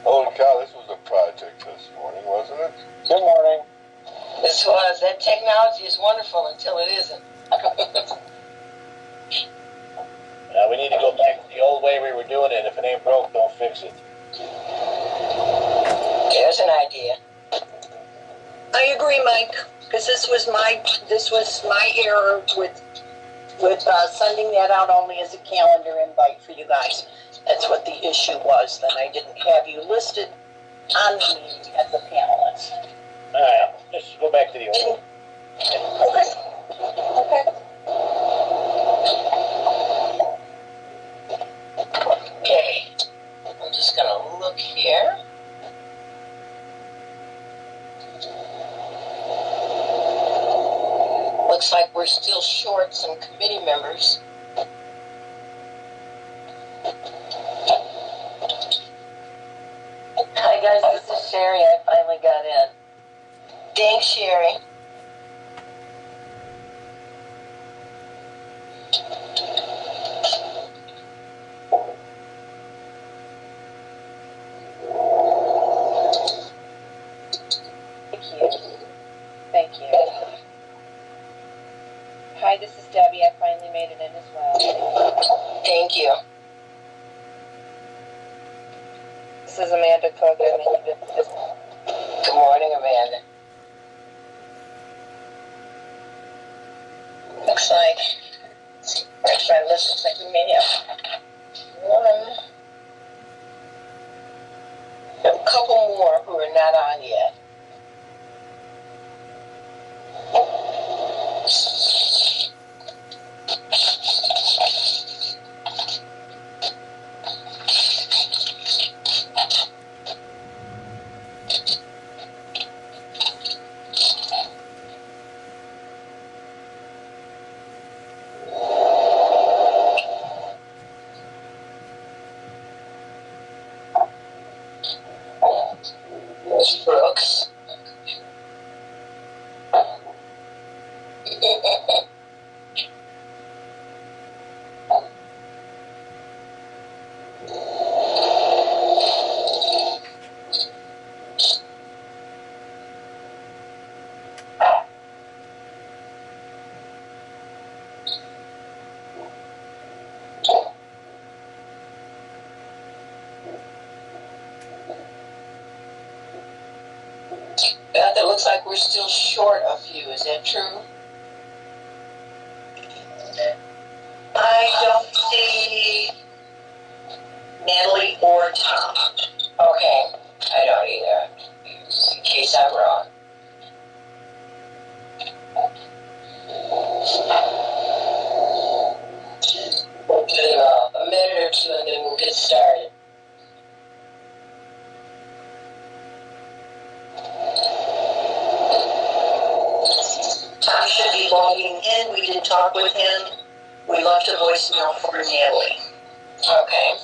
Holy cow, this was a project this morning, wasn't it? Good morning. This was. That technology is wonderful until it isn't. We need to go back to the old way we were doing it. If it ain't broke, don't fix it. There's an idea. I agree, Mike, because this was my error with sending that out only as a calendar invite for you guys. That's what the issue was. Then I didn't have you listed on the meeting as a panelist. All right, let's go back to the old way. Okay. I'm just going to look here. Looks like we're still short some committee members. Hi guys, this is Sherry. I finally got in. Thanks, Sherry. Thank you. Hi, this is Debbie. I finally made it in as well. Thank you. This is Amanda Cook. Good morning, Amanda. Looks like we may have a couple more who are not on yet. Brooks. Beth, it looks like we're still short a few. Is that true? I don't see Natalie or Tom. Okay. I don't either. Just in case I'm wrong. We'll do a minute or two and then we'll get started. Tom should be logging in. We did talk with him. We left a voicemail for Natalie. Okay.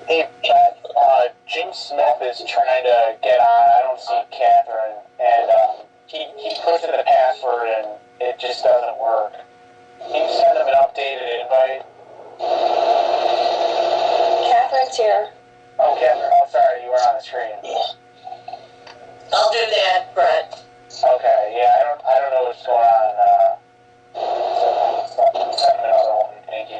Hey, Beth, Jim Smith is trying to get on. I don't see Catherine, and he puts in the password, and it just doesn't work. Can you send him an updated invite? Catherine's here. Oh, Catherine. Oh, sorry, you were on the screen. I'll do that, Brett. Okay, yeah, I don't know what's going on. So send him another one. Thank you.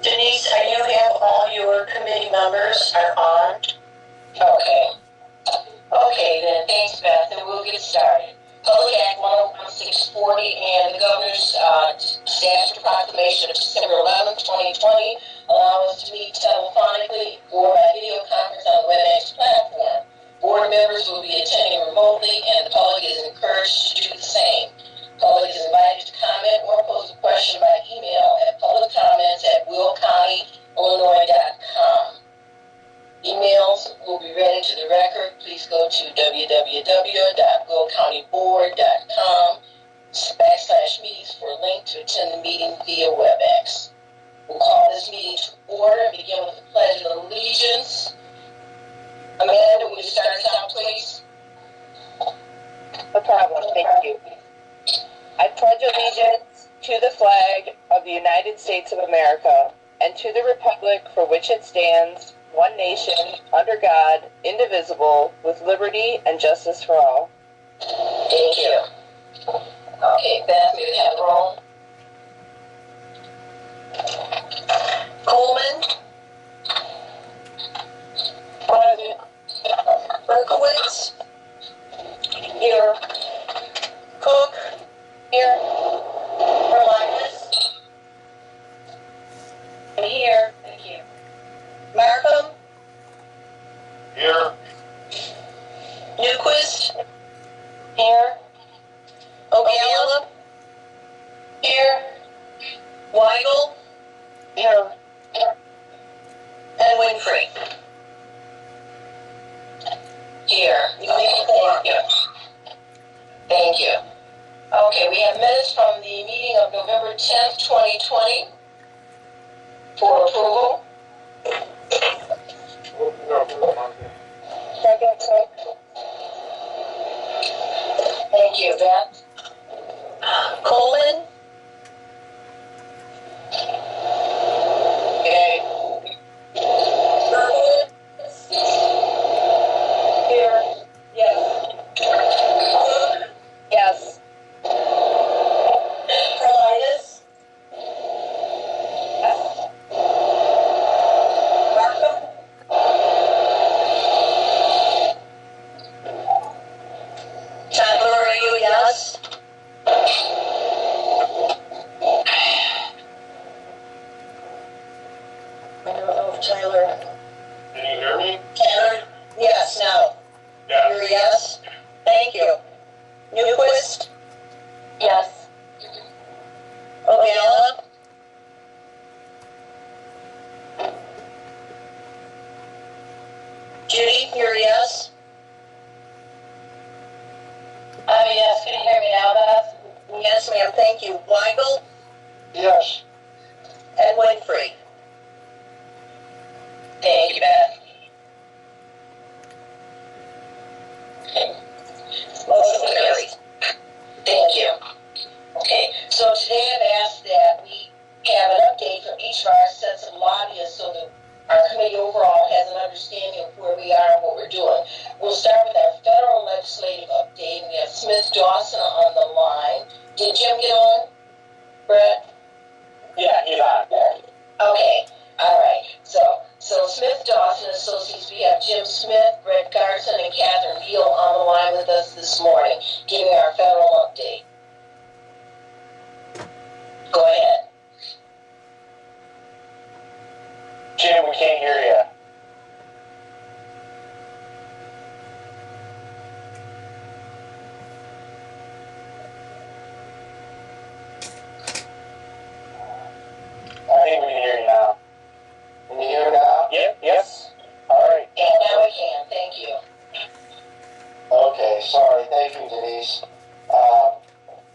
Denise, you have all your committee members are on? Okay. Okay, then, thanks, Beth, and we'll get started. Public Act 101-640 and the Governor's Statute Proclamation of December 11, 2020 allow us to meet telephonically or by video conference on the WebEx platform. Board members will be attending remotely, and the public is encouraged to do the same. Public is invited to comment or pose a question by email at publiccomments@willcountyillinois.com. Emails will be read into the record. Please go to www.willcountyboard.com/meetings for a link to attend the meeting via WebEx. We'll call this meeting to order and begin with the Pledge of Allegiance. Amanda, will you start us out, please? No problem. Thank you. I pledge allegiance to the flag of the United States of America and to the republic for which it stands, one nation, under God, indivisible, with liberty and justice for all. Thank you. Okay, Beth, may we have the roll? Coleman? Present. Berkowitz? Here. Cook? Here. Berlinus? Here. Thank you. Markham? Here. Newquist? Here. O'Gallop? Here. Weigel? Here. And Winfrey? Here. You may report. Thank you. Okay, we have minutes from the meeting of November 10th, 2020 for approval. Second, Thank you, Beth. Coleman? Okay. Berkowitz? Here. Yes. Cook? yes. Berlinus? Yes. Markham? Tyler, are you a yes? I don't know if Tyler. Can you hear me? Tyler? Yes, no. Yeah. You're a yes? Thank you. Newquist? Yes. O'Gallop? Judy, you're a yes? I'm a yes. Can you hear me now, Beth? Yes, ma'am. Thank you. Weigel? Yes. And Winfrey? Thank you, Beth. Motion carries. Thank you. Okay, so today I've asked that we have an He's on. Okay, all right. So Smith, Dawson Associates, we have Jim Smith, Brett Garson, and Catherine Beal on the line with us this morning, giving our federal update. Go ahead. Jim, we can't hear you. I think we can hear you now. Can you hear me now? Yep, yes. All right. Yeah, now we can. Thank you. Okay, sorry. Thank you, Denise.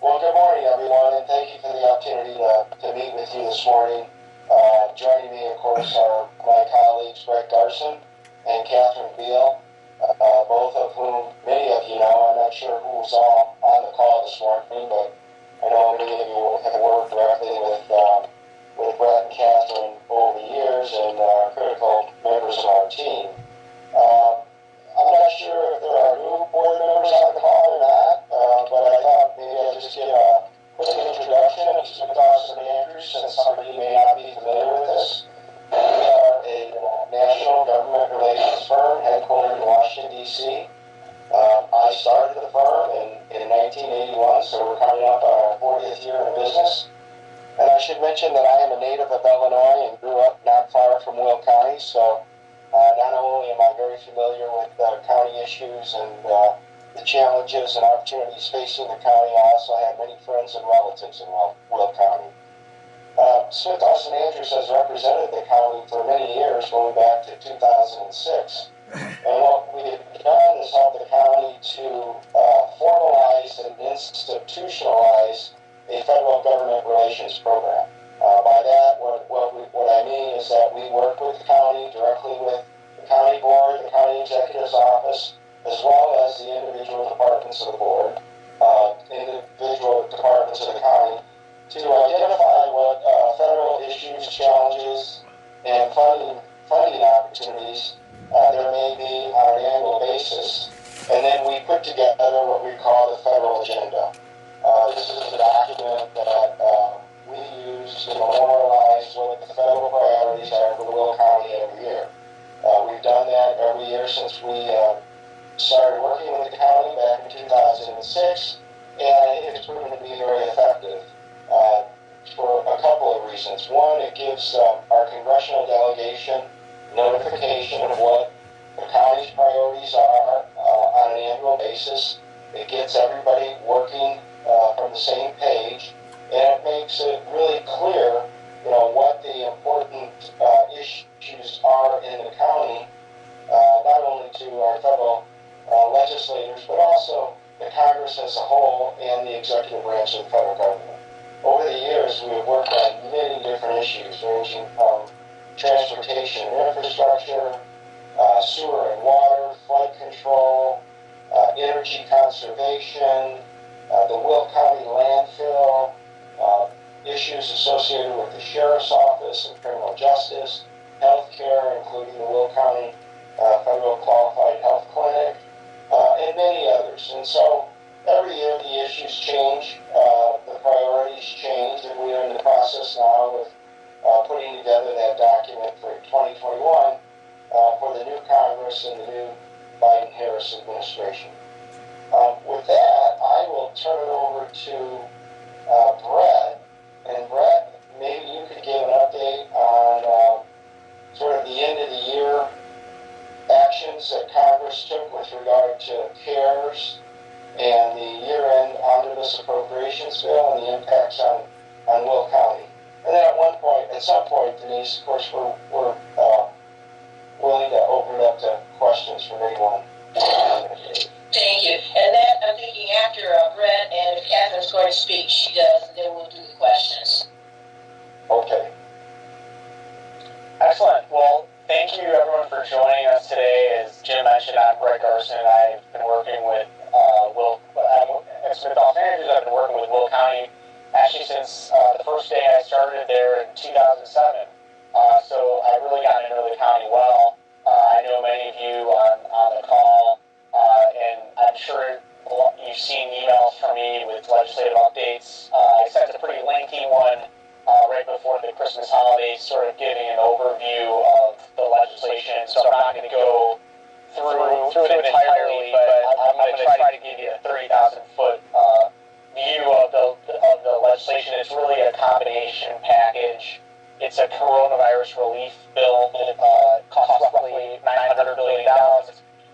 Well, good morning, everyone, and thank you for the opportunity to meet with you this morning. Joining me, of course, are my colleagues, Brett Garson and Catherine Beal, both of whom many of you know. I'm not sure who was all on the call this morning, but I know many of you have worked directly with Brett and Catherine over the years and are critical members of our team. I'm not sure if there are new board members on the call or not, but I thought maybe I'd just give a quick introduction of Smith Dawson Andrews, since some of you may not be familiar with this. We are a national government relations firm headquartered in Washington, D.C. I started the firm in 1981, so we're coming up on our 40th year in business. And I should mention that I am a native of Illinois and grew up not far from Will County, so not only am I very familiar with county issues and the challenges and opportunities facing the county, I also have many friends and relatives in Will County. Smith Dawson Andrews has represented the county for many years, going back to 2006. And what we have done is help the county to formalize and institutionalize a federal government relations program. By that, what I mean is that we work with the county, directly with the county board, the county executive's office, as well as the individual departments of the board, individual departments of the county, to identify what federal issues, challenges, and funding opportunities there may be on an annual basis. And then we put together what we call the federal agenda. This is a document that we use to memorialize what the federal priorities are for Will County every year. We've done that every year since we started working with the county back in 2006, and it's proven to be very effective for a couple of reasons. One, it gives our congressional delegation notification of what the county's priorities are on an annual basis. It gets everybody working from the same page, and it makes it really clear, what the important issues are in the county, not only to our federal legislators, but also the Congress as a whole and the executive branch of the federal government. Over the years, we have worked on many different issues, ranging from transportation and infrastructure, sewer and water, flood control, energy conservation, the Will County landfill, issues associated with the Sheriff's Office and criminal justice, health care, including the Will County Federal Qualified Health Clinic, and many others. And so every year the issues change, the priorities change, and we are in the process now of putting together that document for 2021 for the new Congress and the new Biden-Harris administration. With that, I will turn it over to Brett. And Brett, maybe you could give an update on sort of the end of the year actions that Congress took with regard to CARES and the year-end omnibus appropriations bill and the impacts on Will County. And then at some point, Denise, of course, we're willing to open it up to questions from anyone. Thank you. And that, I'm thinking after Brett, and if Catherine's going to speak, she does, and then we'll do the questions. Okay. Excellent. Well, thank you everyone for joining us today. As Jim mentioned, I'm Brett Garson. I've been working with Smith Dawson Andrews. I've been working with Will County actually since the first day I started there in 2007. So I really got to know the county well. I know many of you on the call, and I'm sure you've seen emails from me with legislative updates. I sent a pretty lengthy one right before the Christmas holidays, sort of giving an overview of the legislation. So I'm not going to go through it entirely, but I'm going to try to give you a 30,000-foot view of the legislation. It's really a combination package. It's a coronavirus relief bill that costs roughly $900 billion.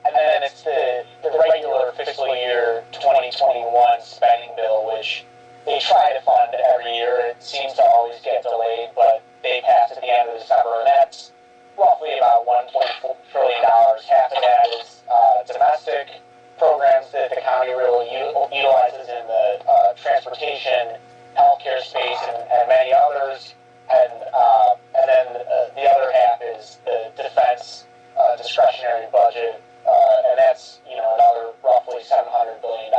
And then it's the regular fiscal year 2021 spending bill, which they try to fund every year. It seems to always get delayed, but they pass at the end of December, and that's roughly about $1.4 trillion. Half of that is domestic programs that the county really utilizes in the transportation, healthcare space, and many others. And then the other half is the defense discretionary budget, and that's another roughly $700 billion.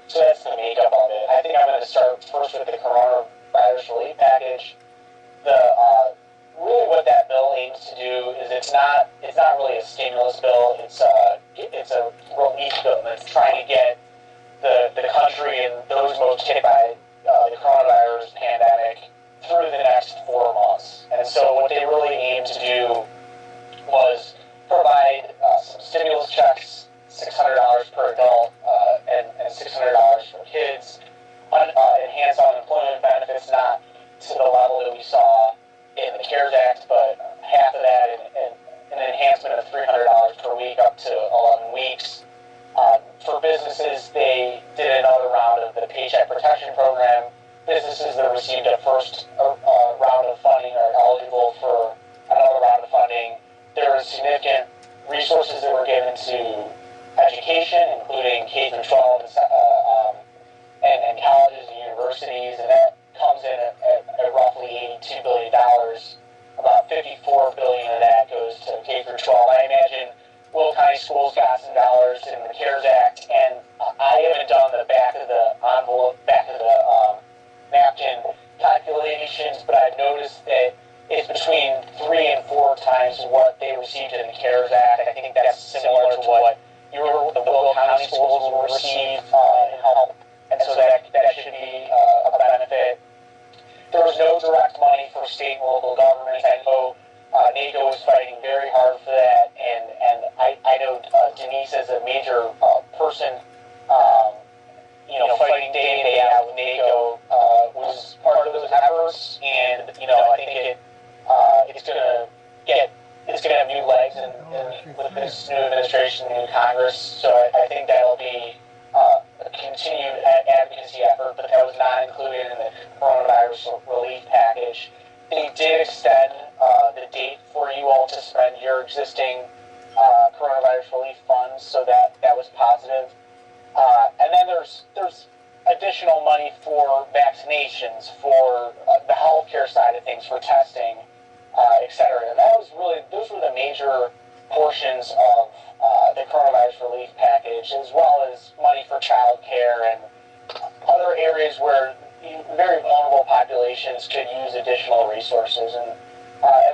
So that's the makeup of it. I think I'm going to start first with the coronavirus relief package. Really what that bill aims to do is it's not really a stimulus bill. It's a relief bill that's trying to get the country and those most hit by the coronavirus pandemic through the next 4 months. And so what they really aimed to do was provide some stimulus checks, $600 per adult and $600 for kids, enhance unemployment benefits, not to the level that we saw in the CARES Act, but half of that and an enhancement of $300 per week up to 11 weeks. For businesses, they did another round of the Paycheck Protection Program. Businesses that received a first round of funding are eligible for another round of funding. There are significant resources that were given to education, including K-12 and colleges and universities, and that comes in at roughly $82 billion. About $54 billion of that goes to K-12. I imagine Will County Schools got some dollars in the CARES Act, and I haven't done the back of the envelope, back of the napkin calculations, but I've noticed that it's between 3 and 4 times what they received in the CARES Act. I think that's similar to what the Will County Schools will receive in help, and so that should be a benefit. There was no direct money for state and local governments. I know NACO is fighting very hard for that, and I know Denise is a major person, fighting day in, day out with NACO, was part of those efforts, and I think it's gonna have new legs and with this new administration, new Congress. So I think that'll be a continued advocacy effort, but that was not included in the coronavirus relief package. They did extend the date for you all to spend your existing coronavirus relief funds, so that was positive. And then there's additional money for vaccinations, for the healthcare side of things, for testing, etc. And those were the major portions of the coronavirus relief package, as well as money for child care and other areas where very vulnerable populations could use additional resources. And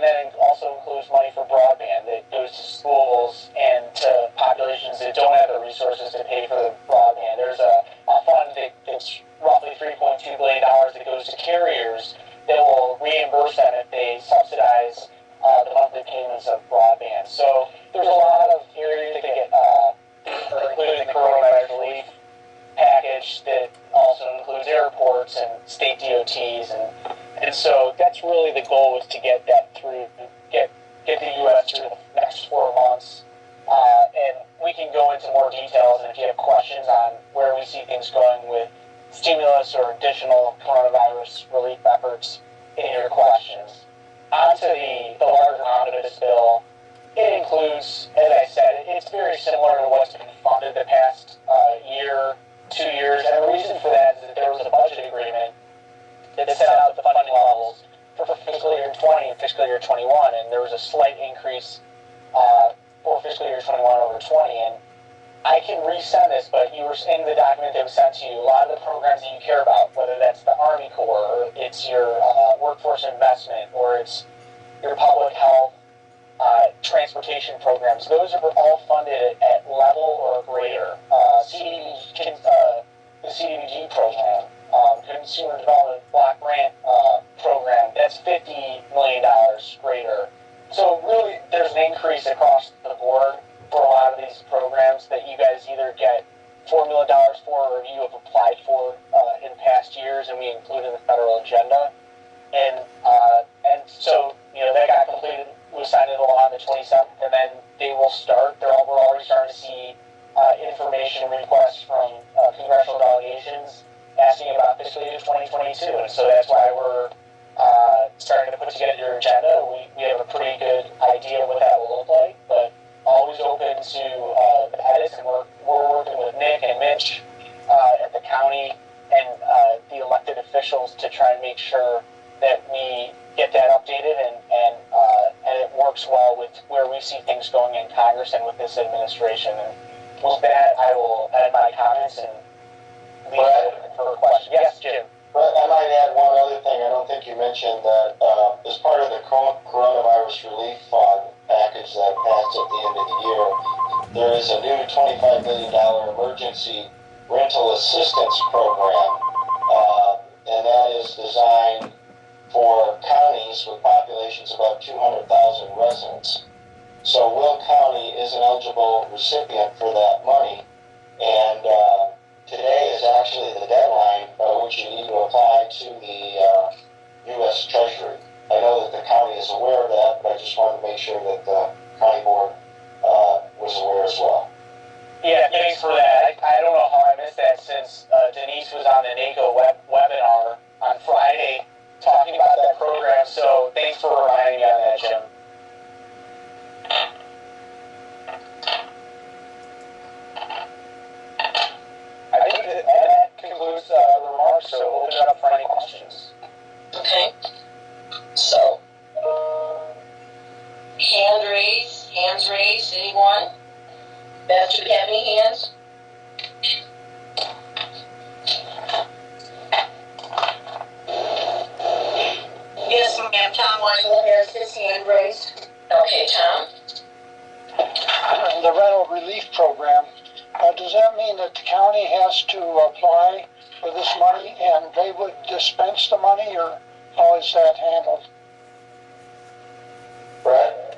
then it also includes money for broadband that goes to schools and to populations that don't have the resources to pay for the broadband. There's a fund that's roughly $3.2 billion that goes to carriers that will reimburse them if they subsidize the monthly payments of broadband. So there's a lot of areas that get included in the coronavirus relief package that also includes airports and state DOTs, and so that's really the goal, is to get that through, get the U.S. through the next 4 months, and we can go into more details, and if you have questions on where we see things going with stimulus or additional coronavirus relief efforts, in your questions. On to the larger omnibus bill. It includes, as I said, it's very similar to what's been funded the past year, 2 years, and the reason for that is that there was a budget agreement that set out the funding levels for fiscal year 20 and fiscal year 21, and there was a slight increase for fiscal year 21 over 20, and I can resend this, but you were in the document that was sent to you, a lot of the programs that you care about, whether that's the Army Corps, or it's your workforce investment, or it's your public health, transportation programs, those are all funded at level or greater. The CDBG program, Consumer Development Block Grant program, that's $50 million greater. So really, there's an increase across the board for a lot of these programs that you guys either get $4 million for or you have applied for in past years, and we include in the federal agenda. And so, that got completed. We signed into law on the 27th, and then they will start. We're already starting to see information requests from congressional delegations asking about fiscal year 2022, and so that's why we're starting to put together your agenda. We have a pretty good idea of what that will look like, but always open to the edits, and we're working with Nick and Mitch at the county and the elected officials to try and make sure that we get that updated and it works well with where we see things going in Congress and with this administration. And with that, I will end my comments and leave it for a question. Yes, Jim. But I might add one other thing. I don't think you mentioned that as part of the coronavirus relief fund package that passed at the end of the year, there is a new $25 million emergency rental assistance program, and that is designed for counties with populations above 200,000 residents. So Will County is an eligible recipient for that money, and today is actually the deadline by which you need to apply to the U.S. Treasury. I know that the county is aware of that, but I just wanted to make sure that the county board was aware as well. Yeah, thanks for that. I don't know how I missed that since Denise was on the NACO webinar on Friday talking about that program, so thanks for reminding me on that, Jim. I think that concludes the remarks, so open it up for any questions. Okay. So, hands raised, anyone? Beth, do you have any hands? Yes, ma'am. Tom Wiegal has his hand raised. Okay, Tom. The rental relief program, does that mean that the county has to apply for this money and they would dispense the money, or how is that handled? Brett?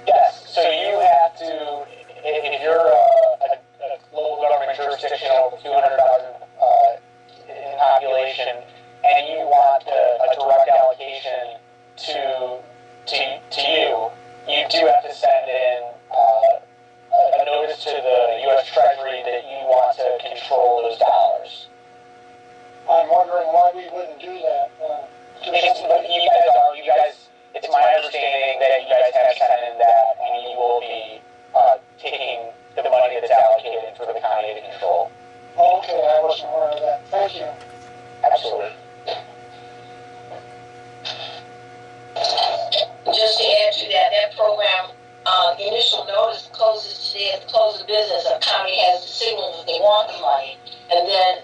Yes, so you have to, if you're a local government jurisdiction over 200,000 in population, and you want a direct allocation to you, you do have to send in a notice to the U.S. Treasury that you want to control those dollars. I'm wondering why we wouldn't do that. It's my understanding that you guys have sent in that, and you will be taking the money that's allocated for the county to control. Okay, I wasn't aware of that. Thank you. Absolutely. Just to add to that, that program, the initial notice closes today at the close of business. The county has to signal that they want the money. And then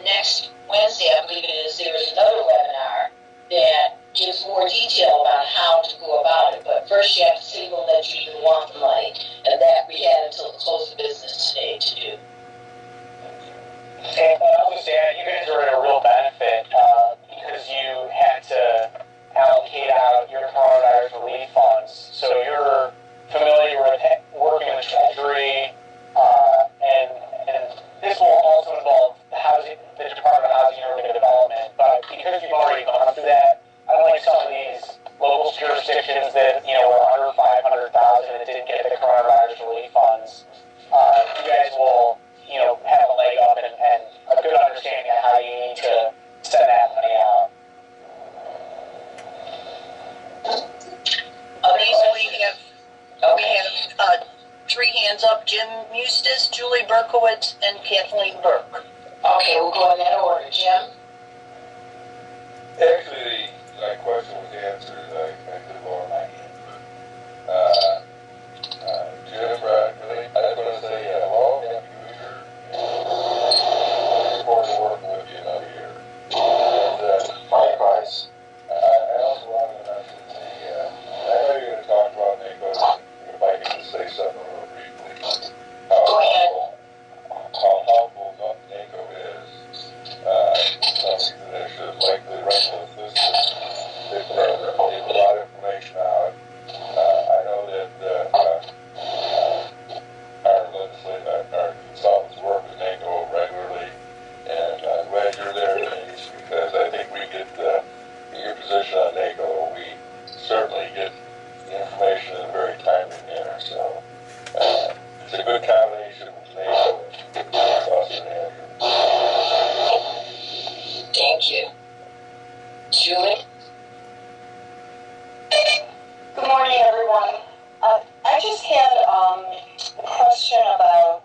next Wednesday, I believe it is, there is another webinar that gives more detail about how to go about it. But first you have to signal that you even want the money. And that we had until the close of business today to do. And I'll just add, you guys are at a real benefit because you had to allocate out your coronavirus relief funds. So you're familiar with working with Treasury, and this will also involve the Department of Housing and Urban Development. But because you've already gone through that, unlike some of these local jurisdictions that were under 500,000 and didn't get the coronavirus relief funds, you guys will have a leg up and a good understanding of how you need to send that money out. We have three hands up: Jim Eustace, Julie Berkowitz, and Kathleen Burke. Okay, we'll go in that order. Jim? Actually, my question was answered. I could lower my hand. Jim, I just want to say, well, happy New Year. Look forward to working with you another year. And, Likewise. I also wanted to mention I know you're going to talk about NACO, if I can just say something real briefly. How helpful NACO is. Something that I should likely recommend morning, everyone. I just had a question about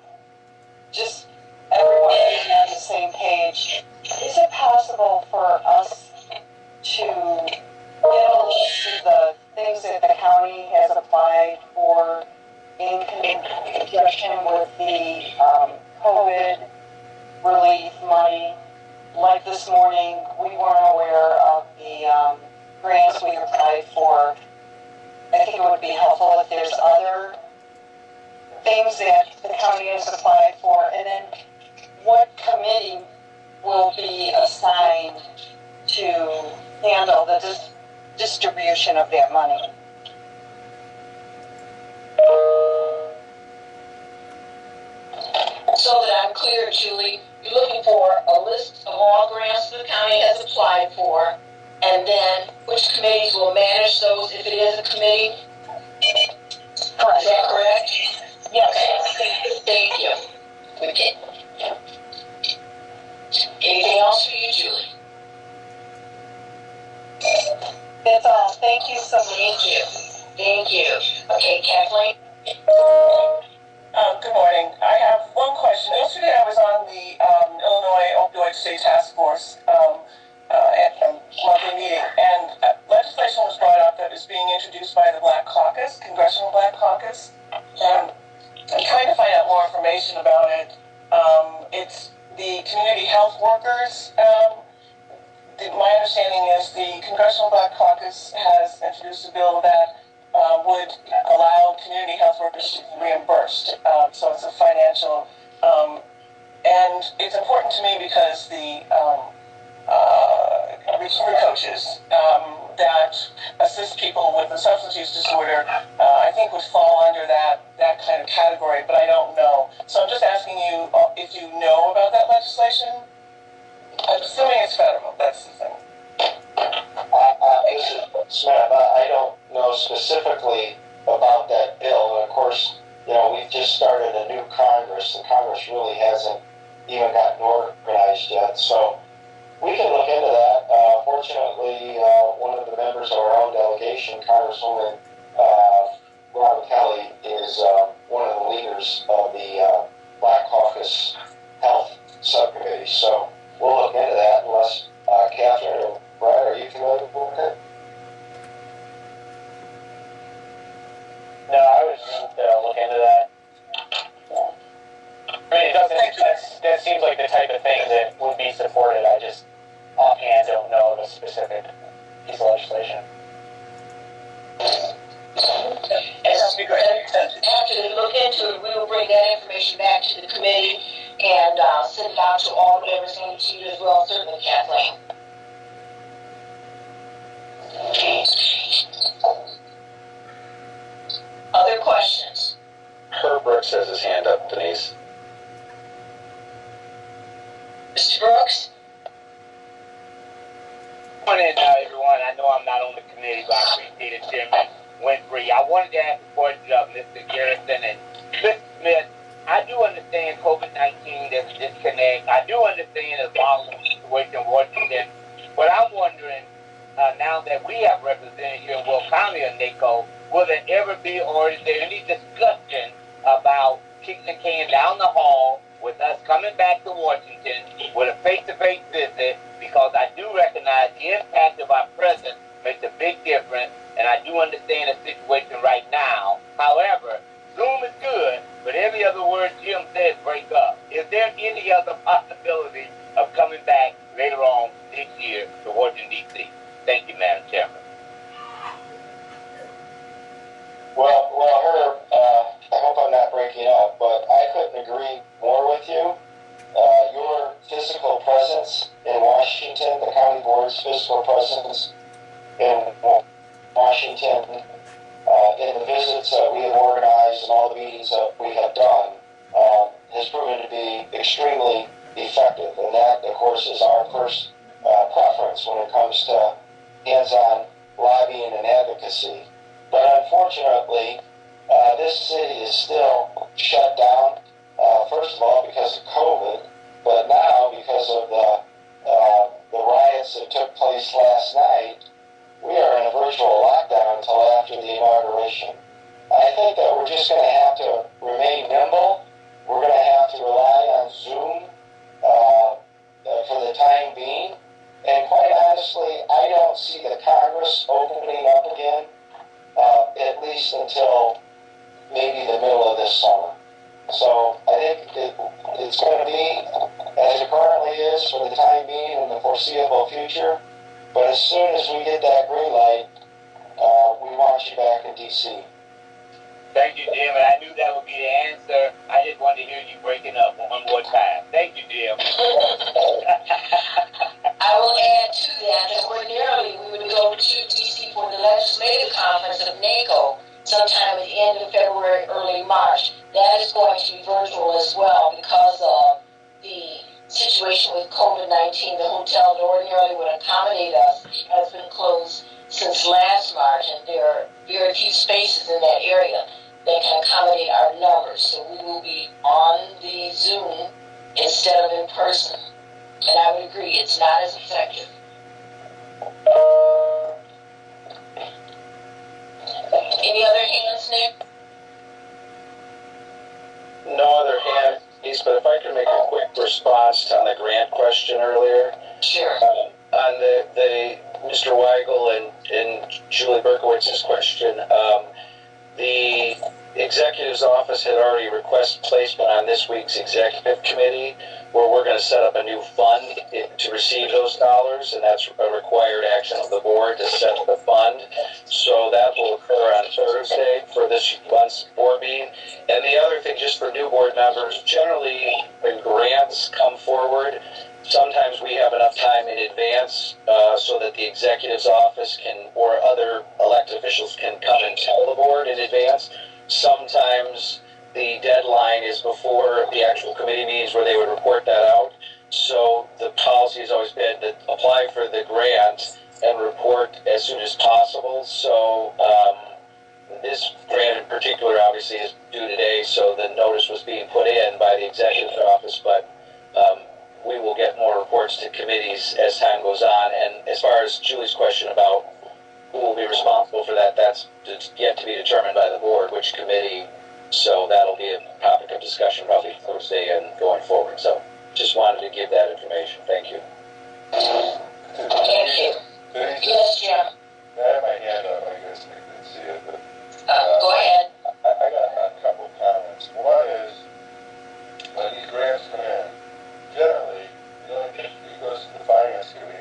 just everyone being on the same page. Is it possible for us to get a list of the things that the county has applied for in conjunction with the COVID relief money? Like this morning, we weren't aware of the grants we applied for. I think it would be helpful if there's other things that the county has applied for, and then what committee will be assigned to handle the distribution of that money. So that I'm clear, Julie, you're looking for a list of all grants the county has applied for, and then which committees will manage those if it is a committee? Correct. Is that correct? Yes. Okay. Thank you. Okay. Anything else for you, Julie? That's all. Thank you so much. Thank you. Thank you. Okay, Kathleen? Good morning. I have one question. Yesterday I was on the Illinois Opioid State Task Force monthly meeting, and legislation was brought up that is being introduced by the Black Caucus, Congressional Black Caucus, and I'm trying to find out more information about it. It's the community health workers. My understanding is the Congressional Black Caucus has introduced a bill that would allow community health workers to be reimbursed. So it's a financial, and it's important to me because the recovery coaches that assist people with a substance use disorder, I think would fall under that kind of category, but I don't know. So I'm just asking you if you know about that legislation. I'm assuming it's federal. That's the thing. This is Smith. I don't know specifically about that bill. And of course, we've just started a new Congress. The Congress really hasn't even gotten organized yet. So we can look into that. Fortunately, one of the members of our own delegation, Congresswoman Robert Kelly, is one of the leaders of the Black Caucus Health Subcommittee. So we'll look into that unless Catherine or Brad, are you familiar with it? No, I would need to look into that. I mean, it doesn't, that seems like the type of thing that would be supported. I just offhand don't know the specific piece of legislation. After they look into it, we will bring that information back to the committee and send it out to all members and to you as well, certainly, Kathleen. Other questions? Herb Brooks has his hand up, Denise. Mr. Brooks? Good morning, everyone. I know I'm not on the committee, but I appreciate it, Chairman Winfrey. I wanted to ask a question of Mr. Garrison and Mr. Smith. I do understand COVID-19, there's a disconnect. I do understand the volatile situation in Washington, but I'm wondering, now that we have represented here in Will County or NACO, will there ever be, or is there any discussion about kicking the can down the hall with us coming back to Washington with a face-to-face visit? Because I do recognize the impact of our presence makes a big difference, and I do understand the situation right now. However, Zoom is good, but every other word Jim says break up. Is there any other possibility of coming back later on this year to Washington, D.C.? Thank you, Madam Chairman. Well, Herb, I hope I'm not breaking up, but I couldn't agree more with you. Your physical presence in Washington, the county board's physical presence in Washington, in the visits that we have organized and all the meetings that we have done, has proven to be extremely effective. And that, of course, is our first preference when it comes to hands-on lobbying and advocacy. But unfortunately, this city is still shut down, first of all because of COVID, but now because of the riots that took place last night. We are in a virtual lockdown until after the inauguration. I think that we're just going to have to remain nimble. We're going to have to rely on Zoom for the time being. And quite honestly, I don't see the Congress opening up again, at least until maybe the middle of this summer. So I think it's going to be as it currently is for the time being in the foreseeable future. But as soon as we get that green light, we want you back in D.C. Thank you, Jim, and I knew that would be the answer. I just wanted to hear you breaking up one more time. Thank you, Jim. I will add to that ordinarily we would go to D.C. for the legislative conference of NACO sometime at the end of February, early March. That is going to be virtual as well because of the situation with COVID-19. The hotel that ordinarily would accommodate us has been closed since last March, and there are very few spaces in that area that can accommodate our numbers. So we will be on the Zoom instead of in person. And I would agree, it's not as effective. Any other hands, Nick? No other hands, but if I could make a quick response on the grant question earlier. Sure. On the Mr. Wiegal and Julie Berkowitz's question, the executive's office had already requested placement on this week's executive committee, where we're going to set up a new fund to receive those dollars, and that's a required action of the board to set the fund. So that will occur on Thursday for this month's board meeting. And the other thing, just for new board members, generally when grants come forward, sometimes we have enough time in advance so that the executive's office can, or other elected officials can come and tell the board in advance. Sometimes the deadline is before the actual committee meetings where they would report that out. So the policy has always been to apply for the grant and report as soon as possible. So this grant in particular obviously is due today, so the notice was being put in by the executive's office, but we will get more reports to committees as time goes on. And as far as Julie's question about who will be responsible for that, that's yet to be determined by the board, which committee. So that'll be a topic of discussion probably Thursday and going forward. So just wanted to give that information. Thank you. Thank you. Yes, Jim. I have my hand up. I guess you can see it. But, go ahead. I got a couple comments. One is, when these grants come in, generally, you know, it goes to the finance committee.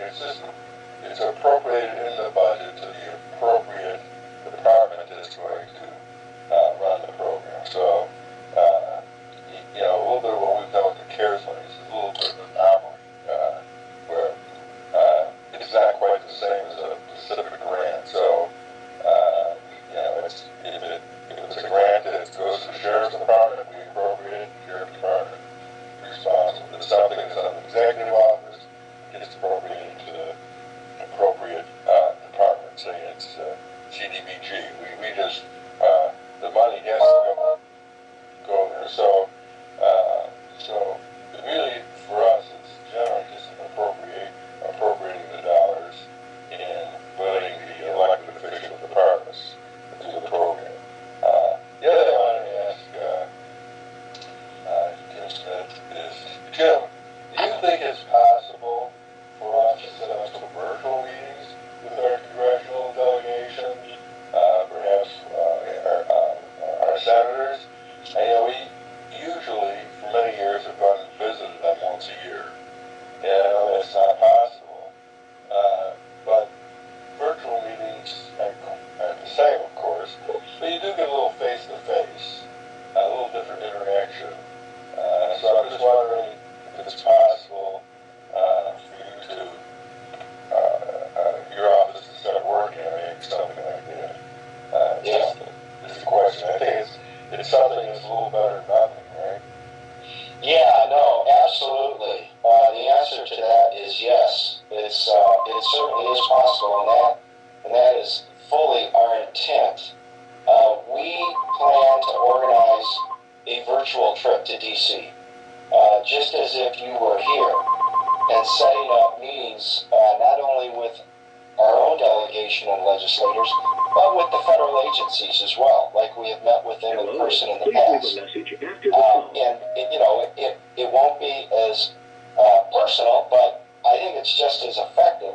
It's appropriated in the budget to the appropriate department that's going to run the program. So, you know, a little bit of what we've done with the CARES money is a little bit of an anomaly, where it's not quite the same as a specific grant. So, you know, if it's a grant that goes to the sheriff's department, we appropriate it. The sheriff's department is responsible. If it's something that's on the executive office, it gets appropriated to the appropriate department. Say it's CDBG. We just the money has to go there. So really for us, it's generally just appropriating the dollars and letting the elected official departments do the program. The other thing I wanted to ask Jim Smith is, Jim, do you think it's possible for us to set up some virtual meetings with our congressional delegations, perhaps our senators? And, you know, we usually, for many years, have gone and visited them once a year. And I know that's not possible. But virtual meetings are the same, of course. But you do get a little face-to-face, a little different interaction. So I'm just wondering if it's possible for you to, your office to start working on maybe something like that. Just a question. I think it's something that's a little better than nothing, right? Yeah, no, absolutely. The answer to that is yes. It certainly is possible, and that is fully our intent. We plan to organize a virtual trip to D.C., just as if you were here, and setting up meetings not only with our own delegation of legislators, but with the federal agencies as well, like we have met with them in person in the past. It won't be as personal, but I think it's just as effective.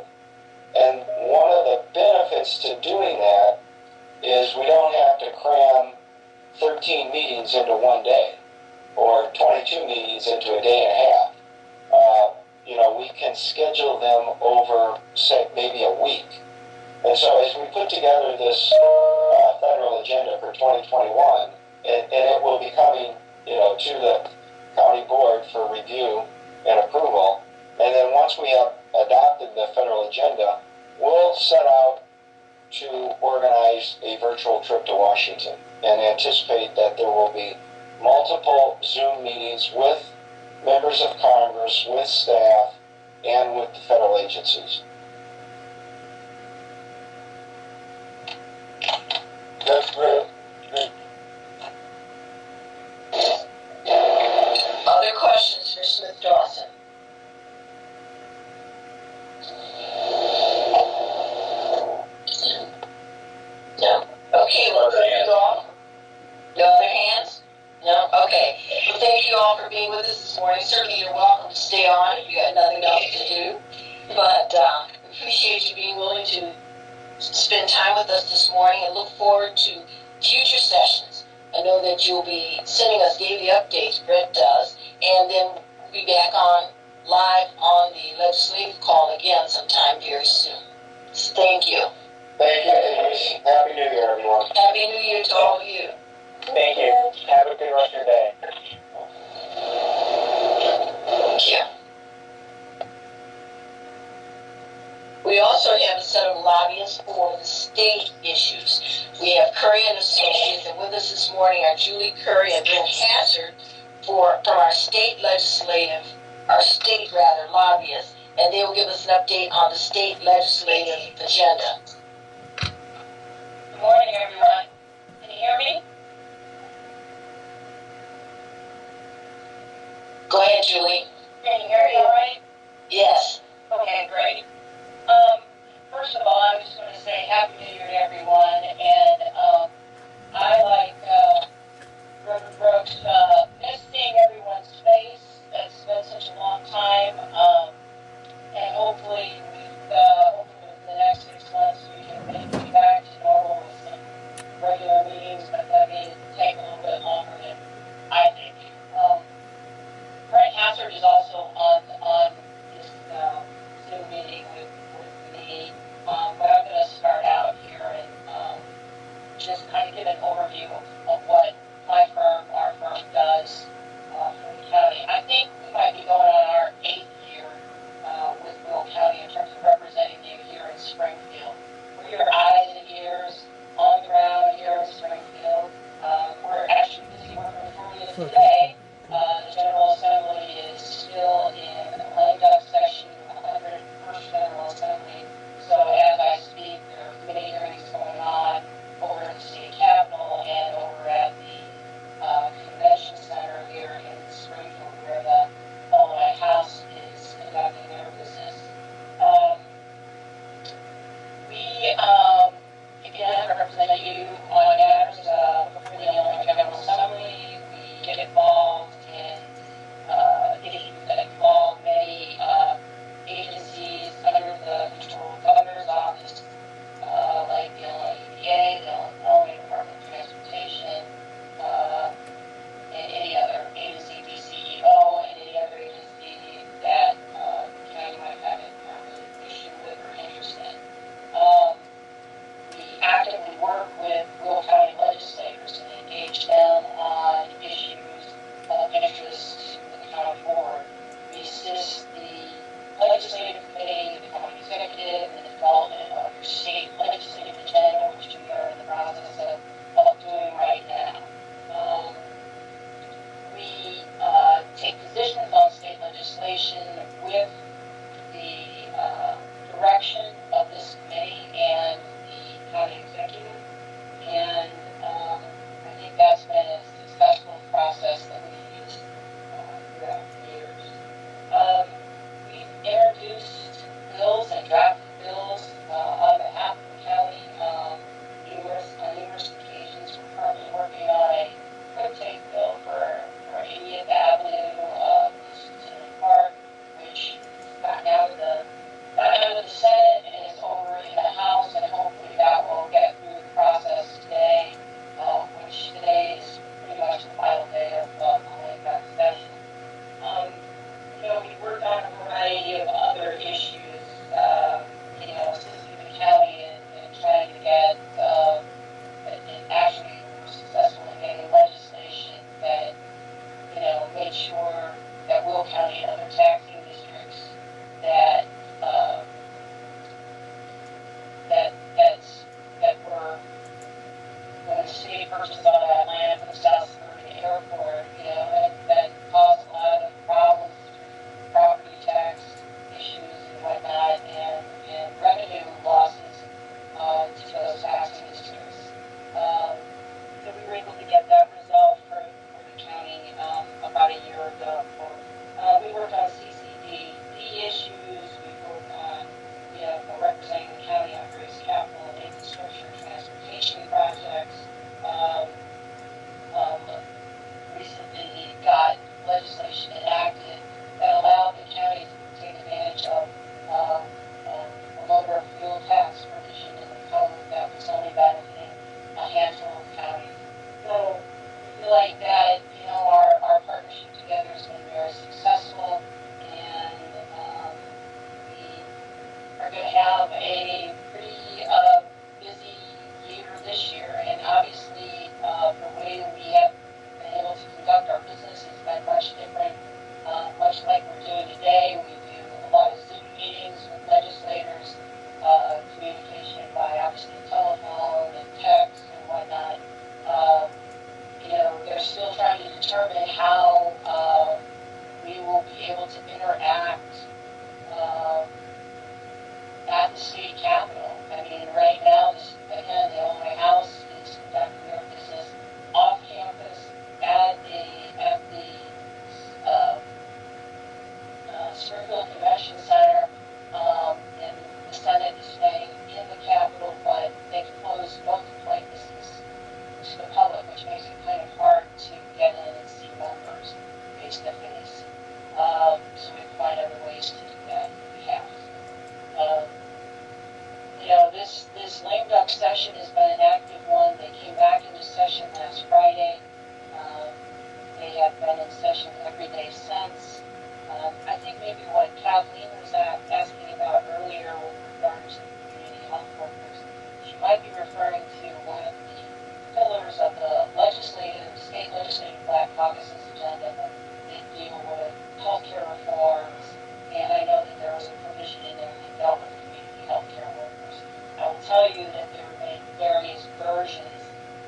And one of the benefits to doing that is we don't have to cram 13 meetings into one day or 22 meetings into a day and a half. We can schedule them over, say, maybe a week. And so as we put together this federal agenda for 2021, and it will be coming, to the county board for review and approval, and then once we have adopted the federal agenda, we'll set out to organize a virtual trip to Washington and anticipate that there will be multiple Zoom meetings with members of Congress, with staff, and with the federal agencies. That's great. Other questions for Smith Dawson? No. Okay, well, thank you all. No other hands? No? Okay. Well, thank you all for being with us this morning. Certainly you're welcome to stay on if you got nothing else to do. But appreciate you being willing to spend time with us this morning and look forward to future sessions. I know that you'll be sending us daily updates, Brett does, and then we'll be back on live on the legislative call again sometime very soon. So thank you. Thank you, Denise. Happy New Year, everyone. Happy New Year to all of you. Thank you. Have a good rest of your day. Thank you. We also have a set of lobbyists for the state issues. We have Curry and Associates, and with us this morning are Julie Curry and Bill Hazard from our state lobbyists, and they will give us an update on the state legislative agenda. Good morning, everyone. Can you hear me? Go ahead, Julie. Can you hear me all right? Yes. Okay, great. First of all, I was just going to say Happy New Year to everyone, and I, like Reverend Brooks, miss seeing everyone's face. It's been such a long time, and hopefully with the next 6 months we can maybe be back to normal with some regular meetings, but that may take a little bit longer than I think. Brett Hassard is also on this Zoom meeting with me, but I'm going to start out here and just kind of give an overview of what our firm does for the county. I think we might be going on our 8th year with Will County in terms of representing you here in Springfield. We're your eyes and ears on the ground here in Springfield. We're actually busy working for you today. The General Assembly is still in lame duck session 101st General Assembly. So as I speak, there are committee hearings going on over at the state capitol and over at the convention center here in Springfield, where the Illinois House is conducting their business. We again represent you on matters before the Illinois General Assembly. We get involved in issues that involve many agencies under the control of the governor's office, like the Illinois EPA, the Illinois Department of Transportation, and any other agency, DCEO, and any other agency that the county might have an issue with or interest in. We actively work with Will County legislators and engage them on issues of interest to the county board. We assist the legislative committee, the county executive, in the development of your state legislative agenda, which we are in the process of doing right now. We take positions on state legislation with the direction of this committee and the county executive, and I think that's been a successful process that we've used throughout the years. We've introduced bills and drafted bills on behalf of the county. You city purchased all that land for the South Suburban Airport, and that caused a lot of problems through property tax issues and whatnot, and revenue losses to those taxing districts. So we were able to get that resolved for the county about a year ago. We worked on CCD issues. We worked on, representing the county on various capital and infrastructure transportation projects. Recently got legislation enacted that allowed the county to take advantage of a motor fuel tax provision in the code that was only benefiting a handful of counties. So we feel like that, our partnership together has been very successful, and we are going to have a pretty busy year this year. And obviously, the way that we have been able to conduct our business has been much different, much like we're doing today. We do a lot of Zoom meetings with legislators, communication by obviously telephone and text and whatnot. They're still trying to determine how we will be able to interact at the state capitol. I mean, right now, again, the Illinois House is conducting their business off campus at the Springfield Convention Center, and the Senate is staying in the Capitol, but they've closed both places to the public, which makes it kind of hard to get in and see members face to face. So we find other ways to do that if we have to. This lame duck session has been an active one. They came back into session last Friday. They have been in session every day since. I think maybe what Kathleen was asking about earlier with regard to community health workers, she might be referring to one of the pillars of the state legislative Black Caucus's agenda that they deal with healthcare reforms, and I know that there was a provision in there that dealt with community healthcare workers. I will tell you that there have been various versions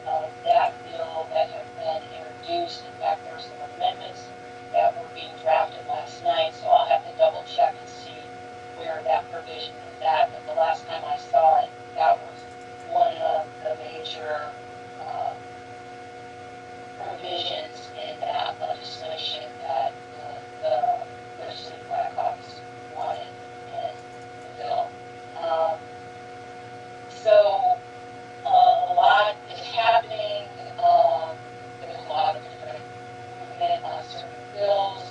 of that bill that have been introduced. In fact, there were some amendments that were being drafted last night, so I'll have to double check and see where that provision is at. But the last time I saw it, that was one of the major provisions in that legislation that the legislative Black Caucus wanted in the bill. So a lot is happening. There's a lot of different movement on certain bills.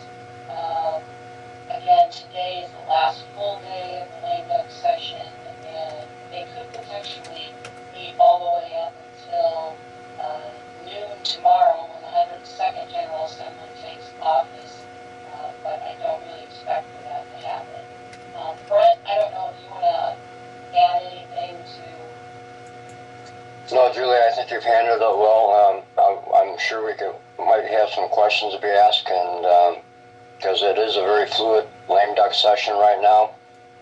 Again, today is the last full day of the lame duck session, and they could potentially meet all the way up until noon tomorrow when the 102nd General Assembly takes office, but I don't really expect for that to happen. Brent, I don't know if you want to add anything to... No, Julie, I think you've handled it well. I'm sure we might have some questions to be asked, and because it is a very fluid lame duck session right now.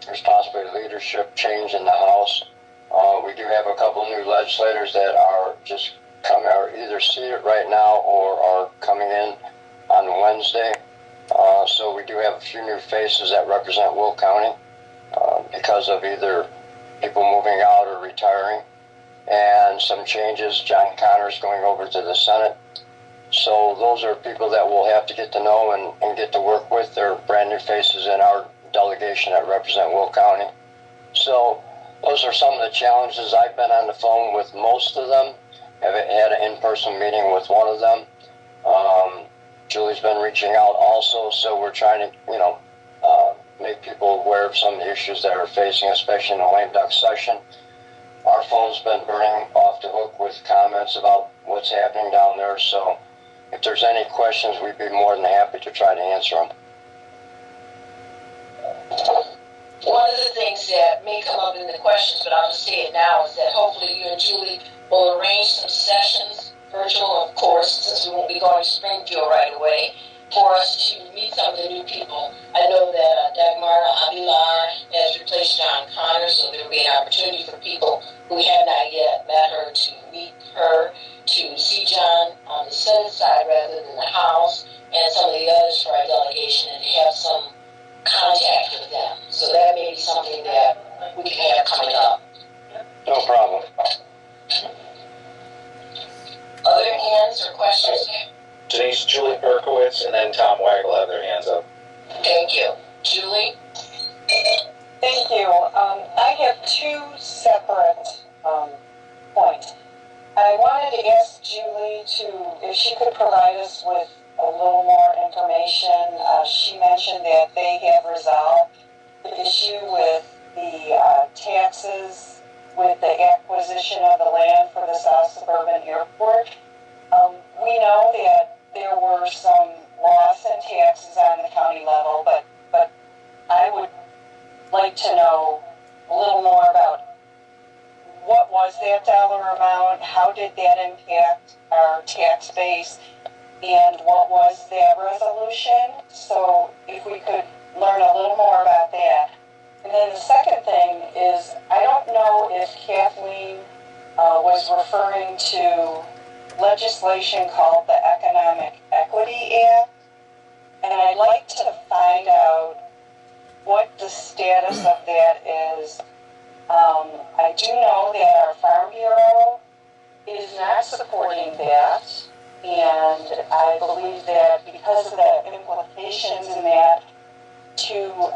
There's possibly leadership change in the House. We do have a couple new legislators that are just are either seated right now or are coming in on Wednesday. So we do have a few new faces that represent Will County because of either people moving out or retiring, and some changes. John Connor's going over to the Senate. So those are people that we'll have to get to know and get to work with. They're brand new faces in our delegation that represent Will County. So those are some of the challenges. I've been on the phone with most of them. I've had an in-person meeting with one of them. Julie's been reaching out also, so we're trying to, make people aware of some of the issues that are facing, especially in the lame duck session. Our phone's been burning off the hook with comments about what's happening down there, so if there's any questions, we'd be more than happy to try to answer them. One of the things that may come up in the questions, but I'll just say it now, is that hopefully you and Julie will arrange some sessions, virtual of course, since we won't be going to Springfield right away, for us to meet some of the new people. I know that Dagmar Aguilar has replaced John Connor, so there will be an opportunity for people who have not yet met her to meet her, questions? Denise, Julie Berkowitz, and then Tom Weigel have their hands up. Thank you. Julie? Thank you. I have two separate points. I wanted to ask Julie if she could provide us with a little more information. She mentioned that they have resolved the issue with the taxes with the acquisition of the land for the South Suburban Airport. We know that there were some loss in taxes on the county level, but I would like to know a little more about what was that dollar amount, how did that impact our tax base, and what was that resolution? So if we could learn a little more about that. And then the second thing is, I don't know if Kathleen was referring to legislation called the Economic Equity Act, and I'd like to find out what the status of that is. I do know that our Farm Bureau is not supporting that, and I believe that because of the implications in that to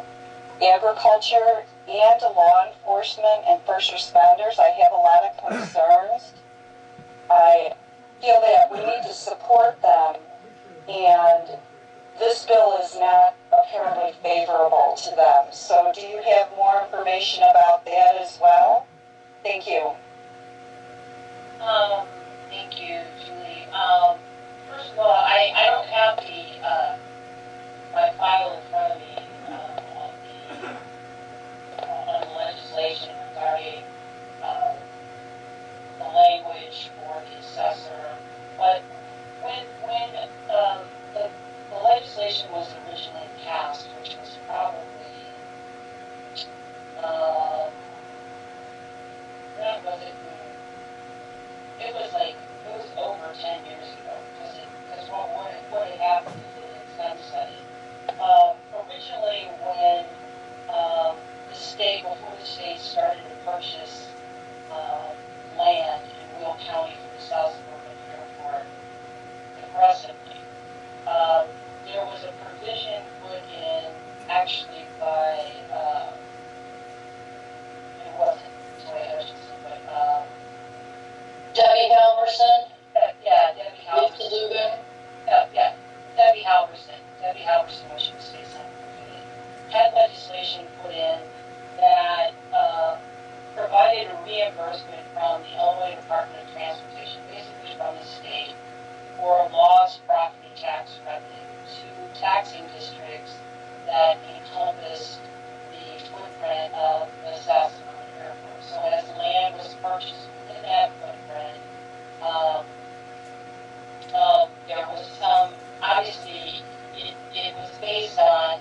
agriculture and to law enforcement and first responders, I have a lot of concerns. I feel that we need to support them, and this bill is not apparently favorable to them. So do you have more information about that as well? Thank you. Thank you, Julie. First of all, I don't have my file in front of me on the legislation regarding the language for the assessor, but when the legislation was originally passed, which was probably when was it? It was over 10 years ago, because what had happened is it sunsetted. Originally, when before the state started to purchase land in Wiegal County for the South Suburban Airport aggressively, there was a provision put in, actually by, it wasn't Toy Hutchinson, but, Debbie Halverson? yeah, Debbie Halverson. Lisa Lugan? Yeah, Debbie Halverson, when she was state senator, had legislation put in that provided a reimbursement from the Illinois Department of Transportation, basically from the state, for lost property tax revenue to taxing districts that encompassed the footprint of the South Suburban Airport. So as land was purchased within that footprint, there was some, obviously, it was based on,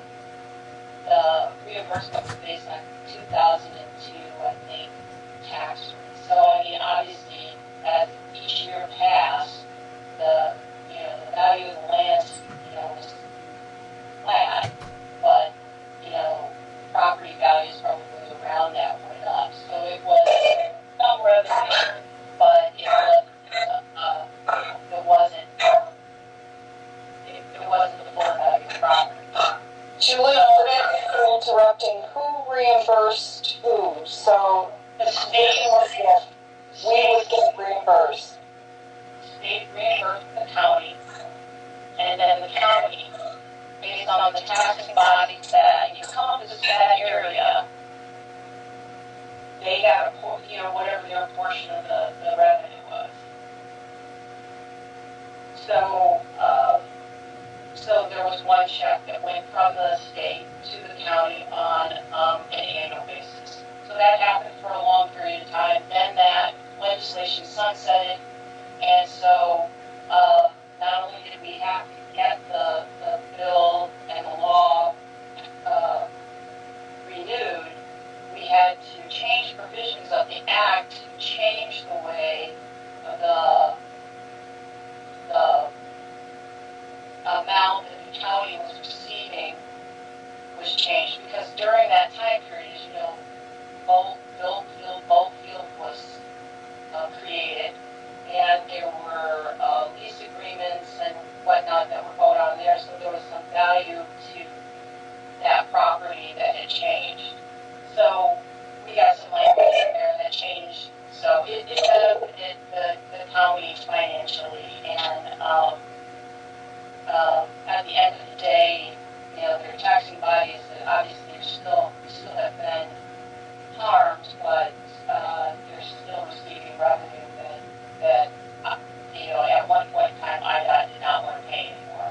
the reimbursement was based on 2002, I think, tax rate. So, I mean, obviously, as each year passed, the value of the land, was flat, but, property values probably around that went up. So it was some revenue, but it wasn't the full value of property. Julie, for interrupting, who reimbursed who? So The state we would get reimbursed. state reimbursed the county, and then the county, based on the taxing bodies that encompass that area, they got whatever their portion of the revenue was. So there was one check that went from the state to the county on an annual basis. So that happened for a long period of time. Then that legislation sunsetted, and so not only did we have to get the bill and the law renewed, we had to change provisions of the act to change the way the amount that the county was receiving was changed, because during that time period, as you know, bulk field was created, and there were lease agreements value to that property that had changed. So we got some language in there that changed. So it benefited the county financially, and at the end of the day, you know, they're taxing bodies that obviously still have been harmed, but they're still receiving revenue that you know, at one point in time, IDOT did not want to pay anymore.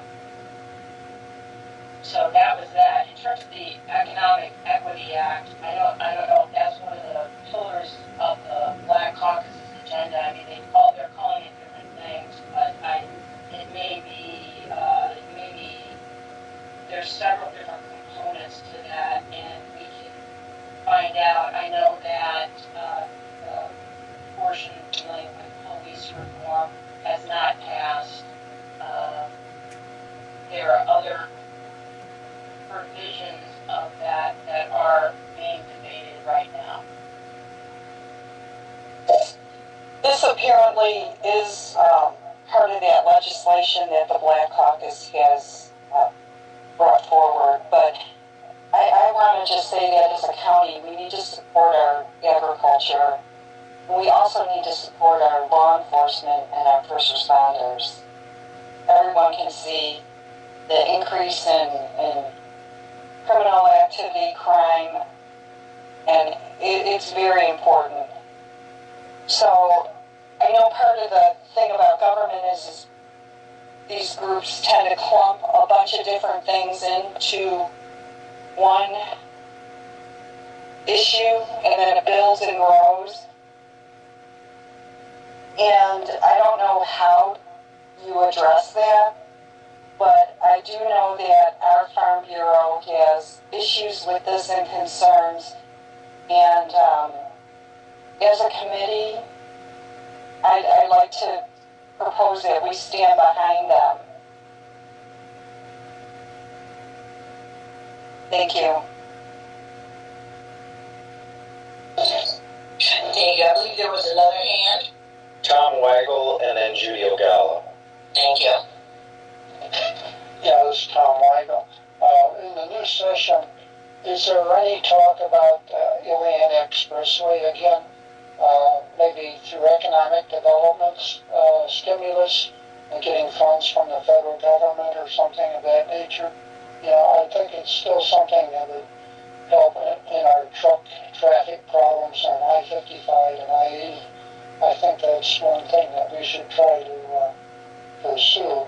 So that was that. In terms of the Economic Equity Act, I don't know if that's one of the pillars of the Black Caucus's agenda. I mean, they're calling it different things, but it may be there's several different components to that, and we can find out. I know that the portion dealing with police reform has not passed. There are other provisions of that are being debated right now. This apparently is part of that legislation that the Black Caucus has brought forward, but I want to just say that as a county, we need to support our agriculture. We also need to support our law enforcement and our first responders. Everyone can see the increase in criminal activity, crime, and it's very important. So I know part of the thing about government is these groups tend to clump a bunch of different things into one issue, and then it builds and grows. And I don't know how you address that, but I do know that our Farm Bureau has issues with this and concerns, and as a committee, I'd like to propose that we stand behind them. Thank you. Thank you. I believe there was another hand. Tom Weigel and then Judy Ogalla. Thank you. Yeah, this is Tom Wiegal. In the new session, is there any talk about Ilian Expressway again? Maybe through economic developments, stimulus, and getting funds from the federal government or something of that nature? You know, I think it's still something that would help in our truck traffic problems on I-55 and I-80. I think that's one thing that we should try to pursue.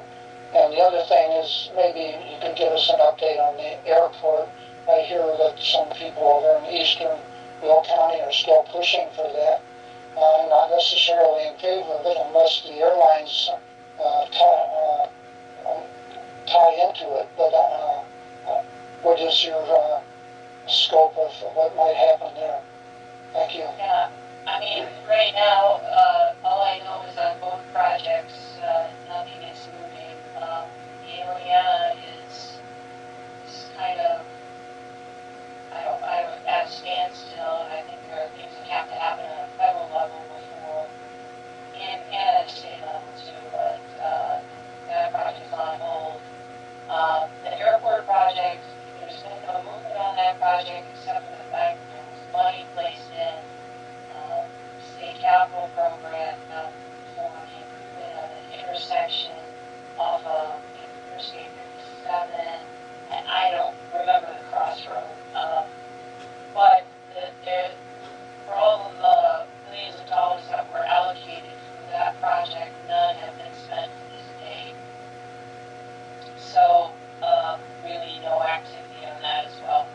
And the other thing is, maybe you can give us an update on the airport. I hear that some people over in eastern Will County are still pushing for that. I'm not necessarily in favor of it unless the airlines tie into it. But what is your scope of what might happen there? Thank you. Yeah, I mean, right now, all I know is on both projects, nothing is moving. The Ileana is kind of, I don't at a standstill. I think there are things that have to happen at a federal level before, and at a state level too, but that project's on hold. The airport project, there's been no movement on that project except for the fact that there was money placed in state capital program for the improvement of an intersection off of Interstate 57, and I don't remember the crossroad. But for all of the millions of dollars that were allocated for that project, none have been spent to this date. So, really no activity on that as well.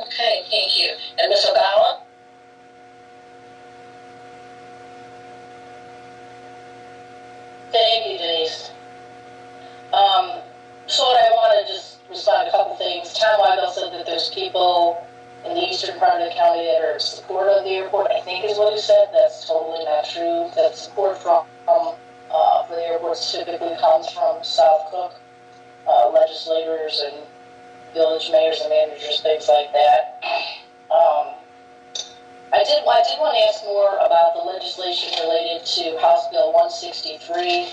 Okay, thank you. And Ms. Ogalla? Thank you, Denise. So I want to just respond to a couple things. Tom Wiegal said that there's people in the eastern part of the county that are in support of the airport, I think is what he said. That's totally not true. That support for the airports typically comes from South Cook legislators and village mayors and managers, things like that. I did want want to ask more about the legislation related to House Bill 163,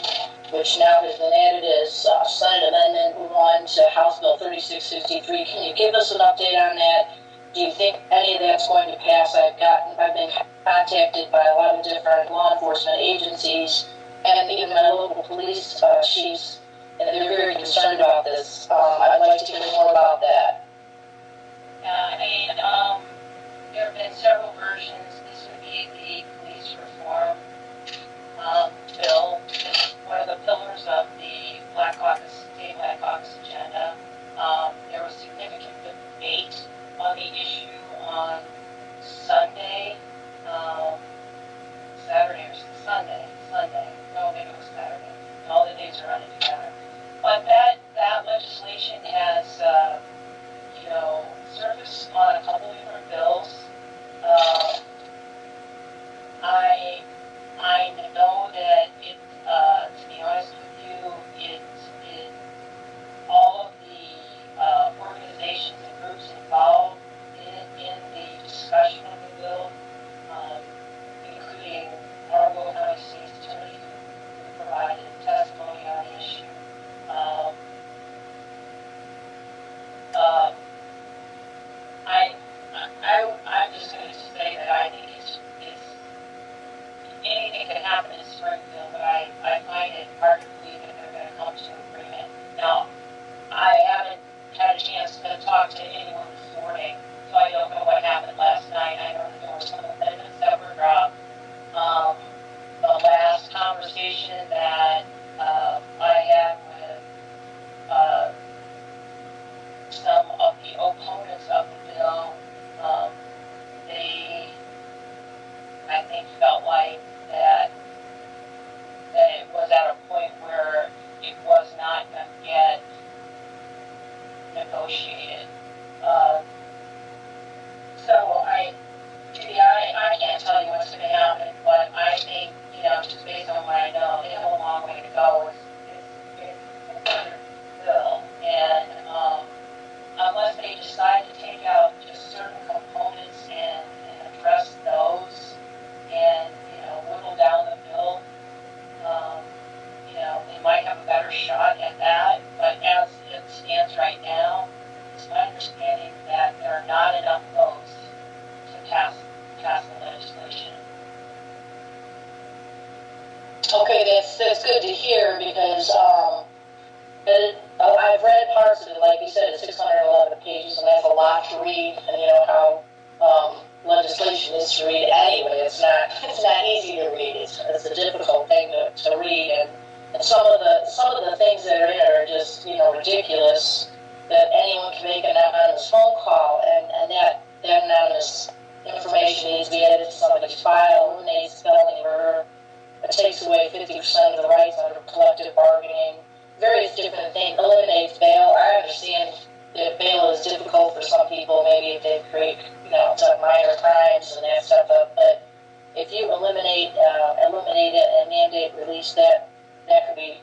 which now has been added as Senate Amendment 1 to House Bill 3663. Can you give us an update on that? Do you think any of that's going to pass? I've been contacted by a lot of different law enforcement agencies and even my local police chiefs, and they're very concerned about this. I'd like to hear more about that. Yeah, I mean, there have been several versions. This would be the police reform bill. It's one of the pillars of the state Black Caucus agenda. There was significant debate on the issue on Sunday, Saturday or Sunday. No, maybe it was Saturday. All the days are running together. But that legislation has, surfaced on a couple different bills. I know that it, to be honest with you, it all of the organizations and groups involved in the discussion of the bill, including Argo County State's Attorney, who provided testimony on the issue. I'm just going to say that I think it's anything can happen in Springfield, but I find it hard to believe that they're going to come to an agreement. Now, I haven't had a chance to talk to anyone this morning, so I don't know what happened last night. I know that there were some amendments that were dropped. The last conversation that I had with some of the opponents of the bill, they, I think, felt like that it was at a point where it was not going to get negotiated. So I can't tell you what's going to happen, but I think, just based on what I know, they have a long way to go. It's under bill, and unless they decide to take out just certain components and address those and, whittle down the bill, they might have a better shot at that. But as it stands right now, it's my understanding that there are not enough votes to pass the legislation. Okay, that's good to hear because I've read parts of it. Like you said, it's 611 pages, and that's a lot to read. And you know how legislation is to read anyway. It's not easy to read. It's a difficult thing to read, and some of the things that are in it are just ridiculous. That anyone can make an anonymous phone call, and that anonymous information needs to be added to somebody's file, eliminates felony murder, it takes away 50% of the rights under collective bargaining, various different things, eliminates bail. I understand that bail is difficult for some people, maybe if they create, some minor crimes and that stuff, but if you eliminate it and mandate release, that could be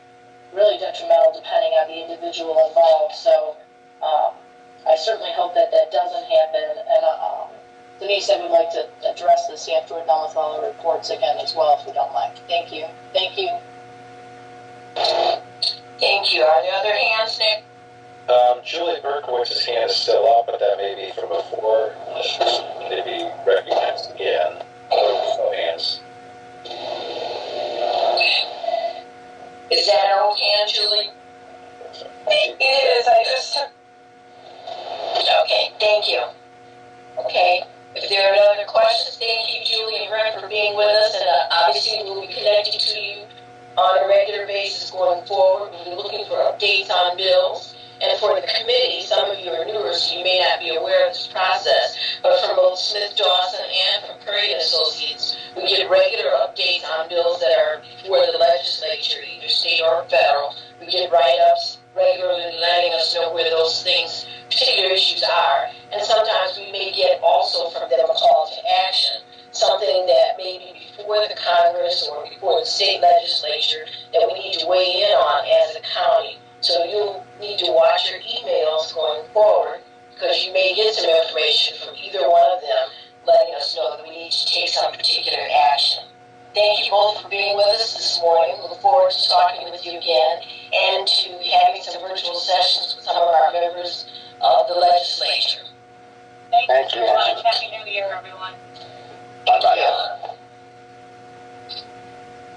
really detrimental depending on the individual involved. So I certainly hope that doesn't happen, and Denise, I would like to address this after we're done with all the reports again as well, if we don't mind. Thank you. Thank you. Are there other hands, Nick? Julie Berkowitz's hand is still up, but that may be from before. They be recognized again. No hands. Is that an old hand, Julie? It is. I just took. Okay, thank you. Okay, if there are no other questions, thank you, Julie and Brent, for being with us, and obviously we'll be connected to you on a regular basis going forward. We'll be looking for updates on bills. And for the committee, some of you are newer, so you may not be aware of this process, but from both Smith Dawson and from Curry and Associates, we get regular updates on bills that are before the legislature, either state or federal. We get write-ups regularly letting us know where those things, particular issues are. And sometimes we may get also from them a call to action, something that may be before the Congress or before the state legislature that we need to weigh in on as a county. So you'll need to watch your emails going forward, because you may get some information from either one of them letting us know that we need to take some morning. We look forward to talking with you again and to having some virtual sessions with some of our members of the legislature. Thank you so much. Happy New Year, everyone. Bye-bye.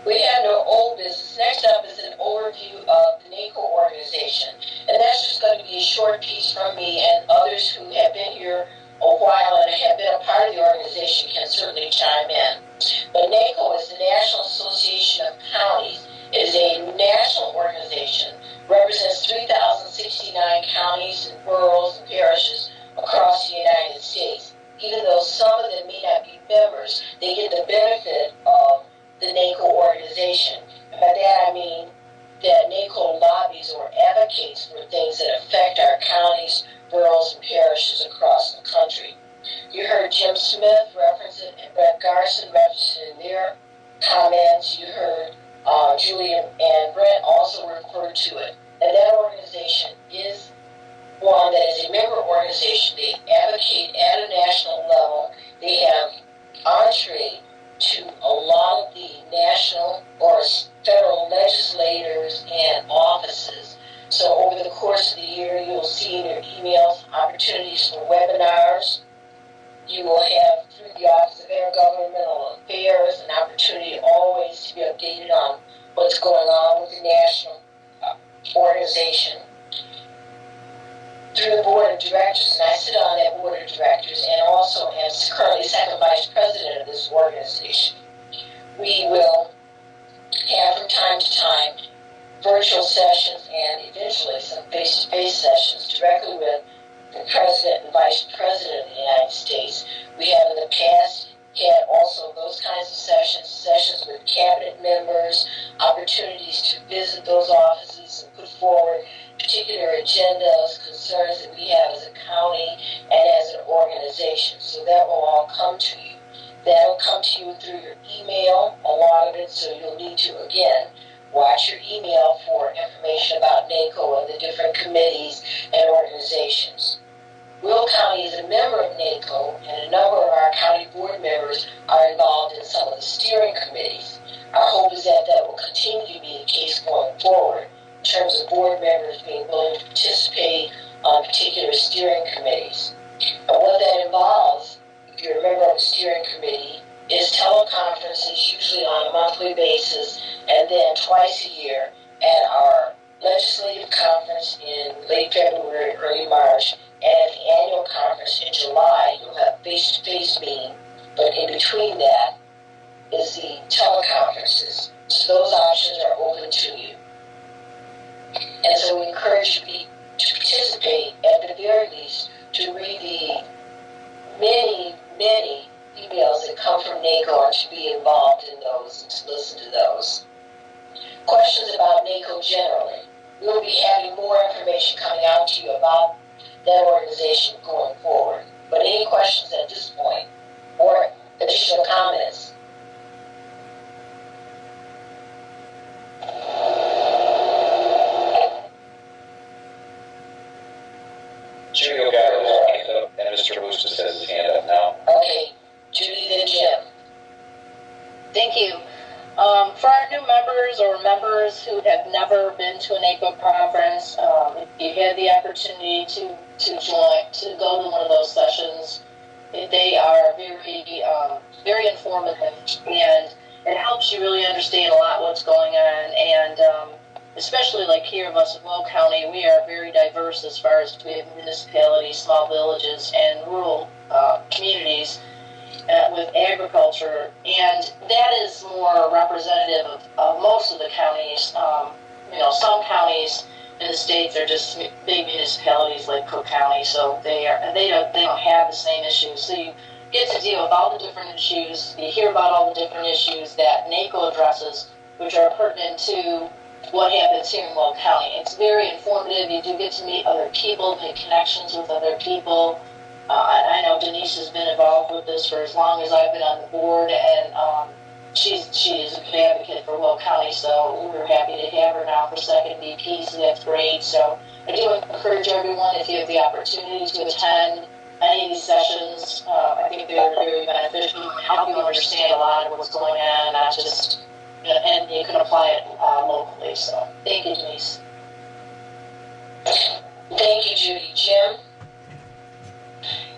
We have no old business. Next up is an overview of the NACO organization. And that's just going to be a short piece from me, and others who have been here a while and have been a part of the organization can certainly chime in. But NACO is the National Association of Counties. It is a national organization, represents 3,069 counties and boroughs and parishes across the United States. Even though some of them may not be members, they get the benefit of the NACO organization. And by that I mean that NACO lobbies or advocates for things that affect our counties, boroughs, and parishes across the country. You heard Jim Smith reference it and Brett Garson reference it in their comments. You heard Julie and Brett also referred to it. And that organization is one that is a member organization. They advocate at a national level. They have entree to a lot of the national or federal legislators and offices. So over the course of the year, you'll see in your emails opportunities for webinars. You will have, through the Office of Intergovernmental Affairs, an opportunity always to be updated on what's going on with the national organization. Through the board of directors, and I sit on that board of directors and also am currently second vice president of this organization. We will have from time to time virtual sessions and eventually some face-to-face sessions directly with the president and vice president of the United States. We have in the past had also those kinds of sessions with cabinet members, opportunities to visit those offices and put forward particular agendas, concerns that we have as a county and as an organization. So that will all come to you. That'll come to you through your email, a lot of it, so you'll need to, again, watch your email for information about NACO and the different committees and organizations. Will County is a member of NACO, and a number of our county board members are involved in some of the steering committees. Our hope is that that will continue to be the case going forward, in terms of board members being willing to participate on particular steering committees. And what that involves, if you're a member of a steering committee, is teleconferences, usually on a monthly basis, and then twice a year at our legislative conference in late February, early March, and at the annual conference in July. You'll have face-to-face meeting, but in between that is the teleconferences. So those options are open to you. And so we encourage you to participate, at the very least, to read the many, many emails that come from NACO and to be involved in those and to listen to those. Questions about NACO generally. We'll be having more information coming out to you about that organization going forward. But any questions at this point or additional comments? Judy got her hand up, and Mr. Moose has his hand up now. Okay, Judy, then Jim. Thank you. For our new members or members who have never been to a NACO conference, if you had the opportunity to join, to go to one of those sessions, they are very informative, and it helps you really understand a lot what's going on. And especially like here of us in Will County, we are very diverse as far as we have municipalities, small villages, and rural communities. With agriculture, and that is more representative of most of the counties. Some counties in the states are just big municipalities like Cook County, so they don't have the same issues. So you get to deal with all the different issues. You hear about all the different issues that NACO addresses, which are pertinent to what happens here in Will County. It's very informative. You do get to meet other people, make connections with other people. I know Denise has been involved with this for as long as I've been on the board, and she is a good advocate for Will County, so we're happy to have her now for second VP, so that's great. So I do encourage everyone, if you have the opportunity to attend any of these sessions, I think they're very beneficial and help you understand a lot of what's going on, not just and you can apply it locally. So thank you, Denise. Thank you, Judy. Jim?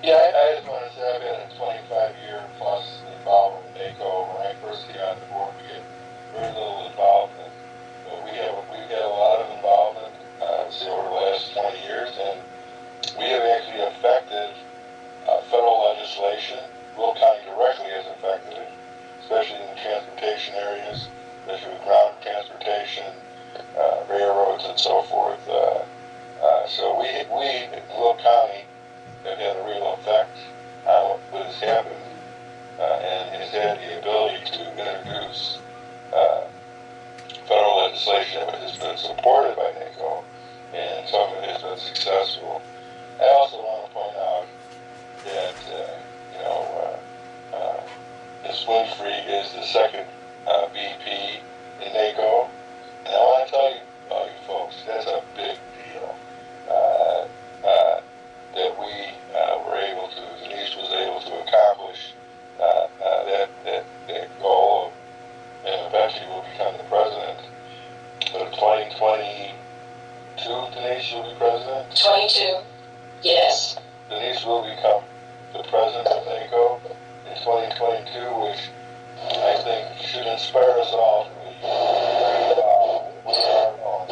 Yeah, I just want to say I've been a 25-year plus involved in NACO. When I first came on the board, we had very little involvement, but we had a lot of involvement, say, over the last 20 years, and we have actually affected federal legislation. Will County directly has affected it, especially in the transportation areas, especially with ground transportation, railroads, and so forth. So we in Will County have had a real effect on what has happened, and has had the ability to introduce federal legislation that has been supported by NACO, and some of it has been successful. I also want to point out that, Ms. Winfrey is the second VP in NACO, and I want to tell you, folks, that's a big deal. That we were able to, Denise was able to accomplish that goal of, and eventually will become the president. So 2022, Denise, you'll be president? 22. Yes. Denise will become the president of NACO in 2022, which I think should inspire us all to be very involved with our own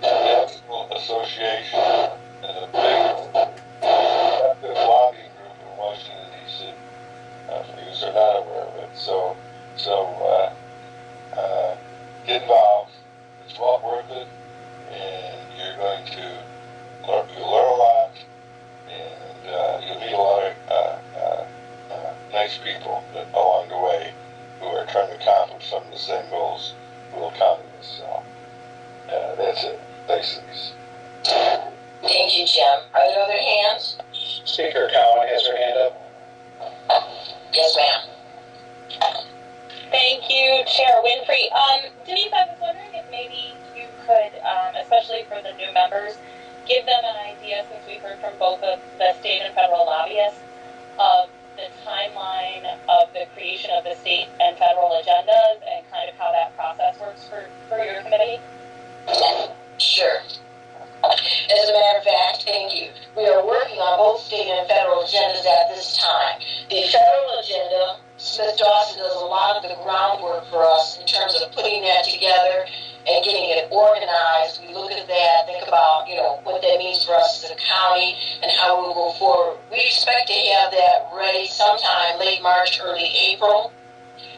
National Association and a big lobbying group in Washington, D.C. For those who are not aware of it. So get involved. It's well worth it, and you're going to learn a lot, and you'll meet a lot of nice people along the way who are trying to accomplish some of the same goals Will County is. So that's it. Thanks, Denise. Thank you, Jim. Are there other hands? Speaker Cowan has her hand up. Yes, ma'am. Thank you, Chair Winfrey. Denise, I was wondering if maybe you could, especially for the new members, give them an idea, since we've heard from both of the state and federal lobbyists, of the timeline of the creation of the state and federal agendas and kind of how that process works for your committee? Sure. As a matter of fact, thank you. We are working on both state and federal agendas at this time. The federal agenda, Smith Dawson does a lot of the groundwork for us in terms of putting that together and getting it organized. We look at that, think about, what that means for us as a county and how we'll go forward. We expect to have that ready sometime late March, early April,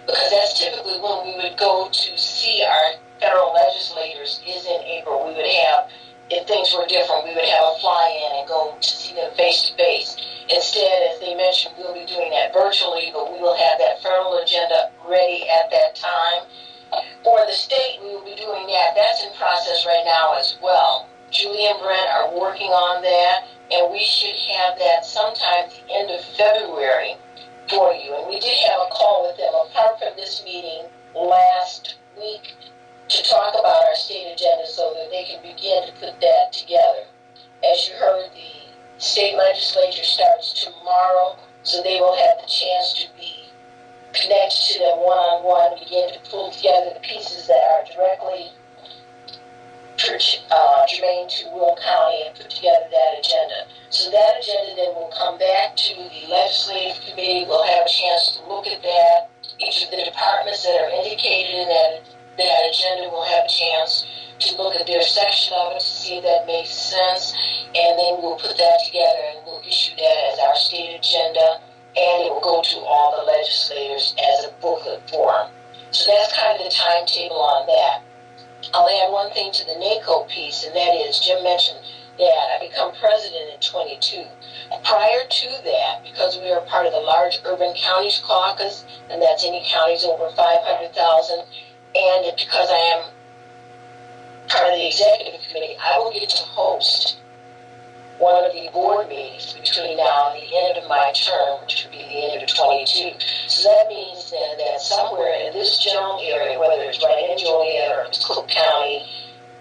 because that's typically when we would go to see our federal legislators is in April. We would have, if things were different, we would have a fly-in and go to see them face-to-face. Instead, as they mentioned, we'll be doing that virtually, but we will have that federal agenda ready at that time. For the state, we will be doing that. That's in process right now as well. Julie and Brent are working on that, and we should have that sometime at the end of February for you. And we did have a call with them apart from this meeting last week to talk about our state agenda so that they can begin to put that together. As you heard, the state legislature starts tomorrow, so they will have the chance to be connected to them one-on-one, begin to pull together the pieces that are directly germane to Will County and put together that agenda. So that agenda then will come back to the legislative committee. We'll have a chance to look at that. Each of the departments that are indicated in that agenda will have a chance to look at their section of it to see if that makes sense, and then we'll put that together and we'll issue that as our state agenda, and it will go to all the legislators as a booklet form. So that's kind of the timetable on that. I'll add one thing to the NACO piece, and that is, Jim mentioned that I become president in 22. Prior to that, because we are part of the large urban counties caucus, and that's any counties over 500,000, and because I am part of the executive committee, I will get to host one of the board meetings between now and the end of my term, which would be the end of 22. So that means then that somewhere in this general area, whether it's right in Joliet or Cook County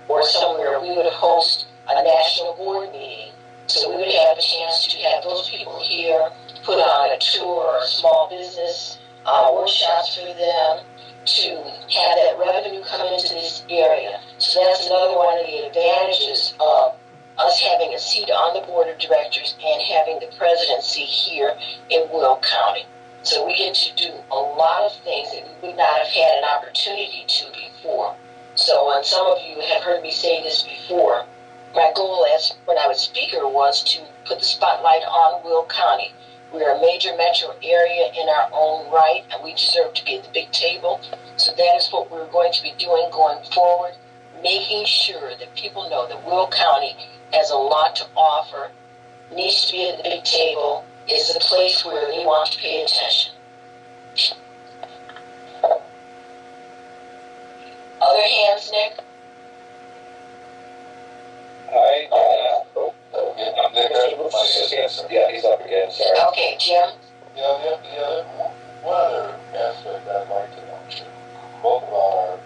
or somewhere, we would host a national board meeting. So we would have a chance to have those people here, put on a tour or a small business workshops for them to have that revenue come into this area. So that's another one of the advantages of us having a seat on the board of directors and having the presidency here in Will County. So we get to do a lot of things that we would not have had an opportunity to before. So, and some of you have heard me say this before, my goal as when I was speaker was to put the spotlight on Will County. We're a major metro area in our own right, and we deserve to be at the big table. So that is what we're going to be doing going forward, making sure that people know that Will County has a lot to offer, needs to be at the big table, is a place where they want to pay attention. Other hands, Nick? Yeah, he's up again, sorry. Okay, Jim? One other aspect I'd like to mention, both about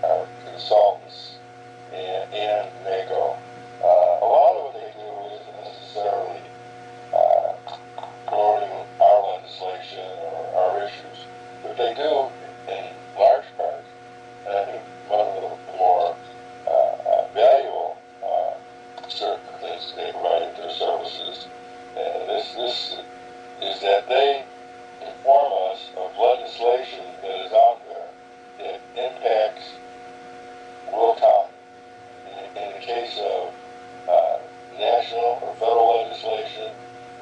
our consultants and NACO. A lot of what they do isn't necessarily promoting our legislation or our issues, but they do in large part. And I think one of the more valuable things they provide in their services, and this is that they inform us of legislation that is out there that impacts Will County. In the case of national or federal legislation,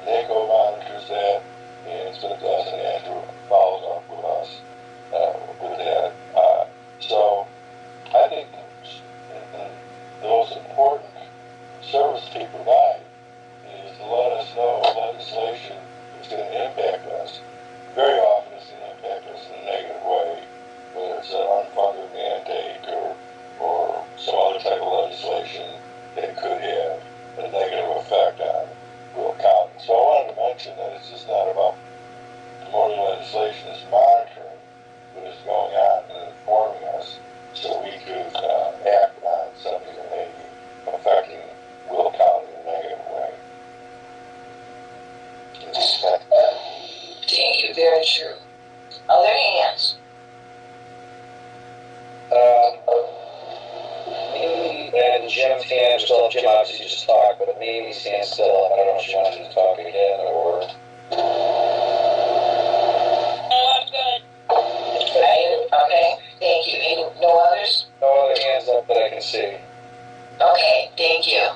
NACO monitors that, and Smith Dawson Andrew follows up with us with that. So I think those important service they provide is to let us know legislation is going to impact us. Very often it's going to impact us in a negative way, whether it's an unfunded mandate or some other type of legislation that could have a negative effect on Will County. So I wanted to mention that it's just not about promoting legislation, it's monitoring what is going on and informing us so we could act on something that may be affecting Will County in a negative way. Thank you, very true. Other hands? Maybe, and Jim can, still Jim obviously just talked, but maybe stand still. I don't know if she wanted to talk again or... Oh, I'm good. Okay, thank you. Any, no others? No other hands up that I can see. Okay, thank you.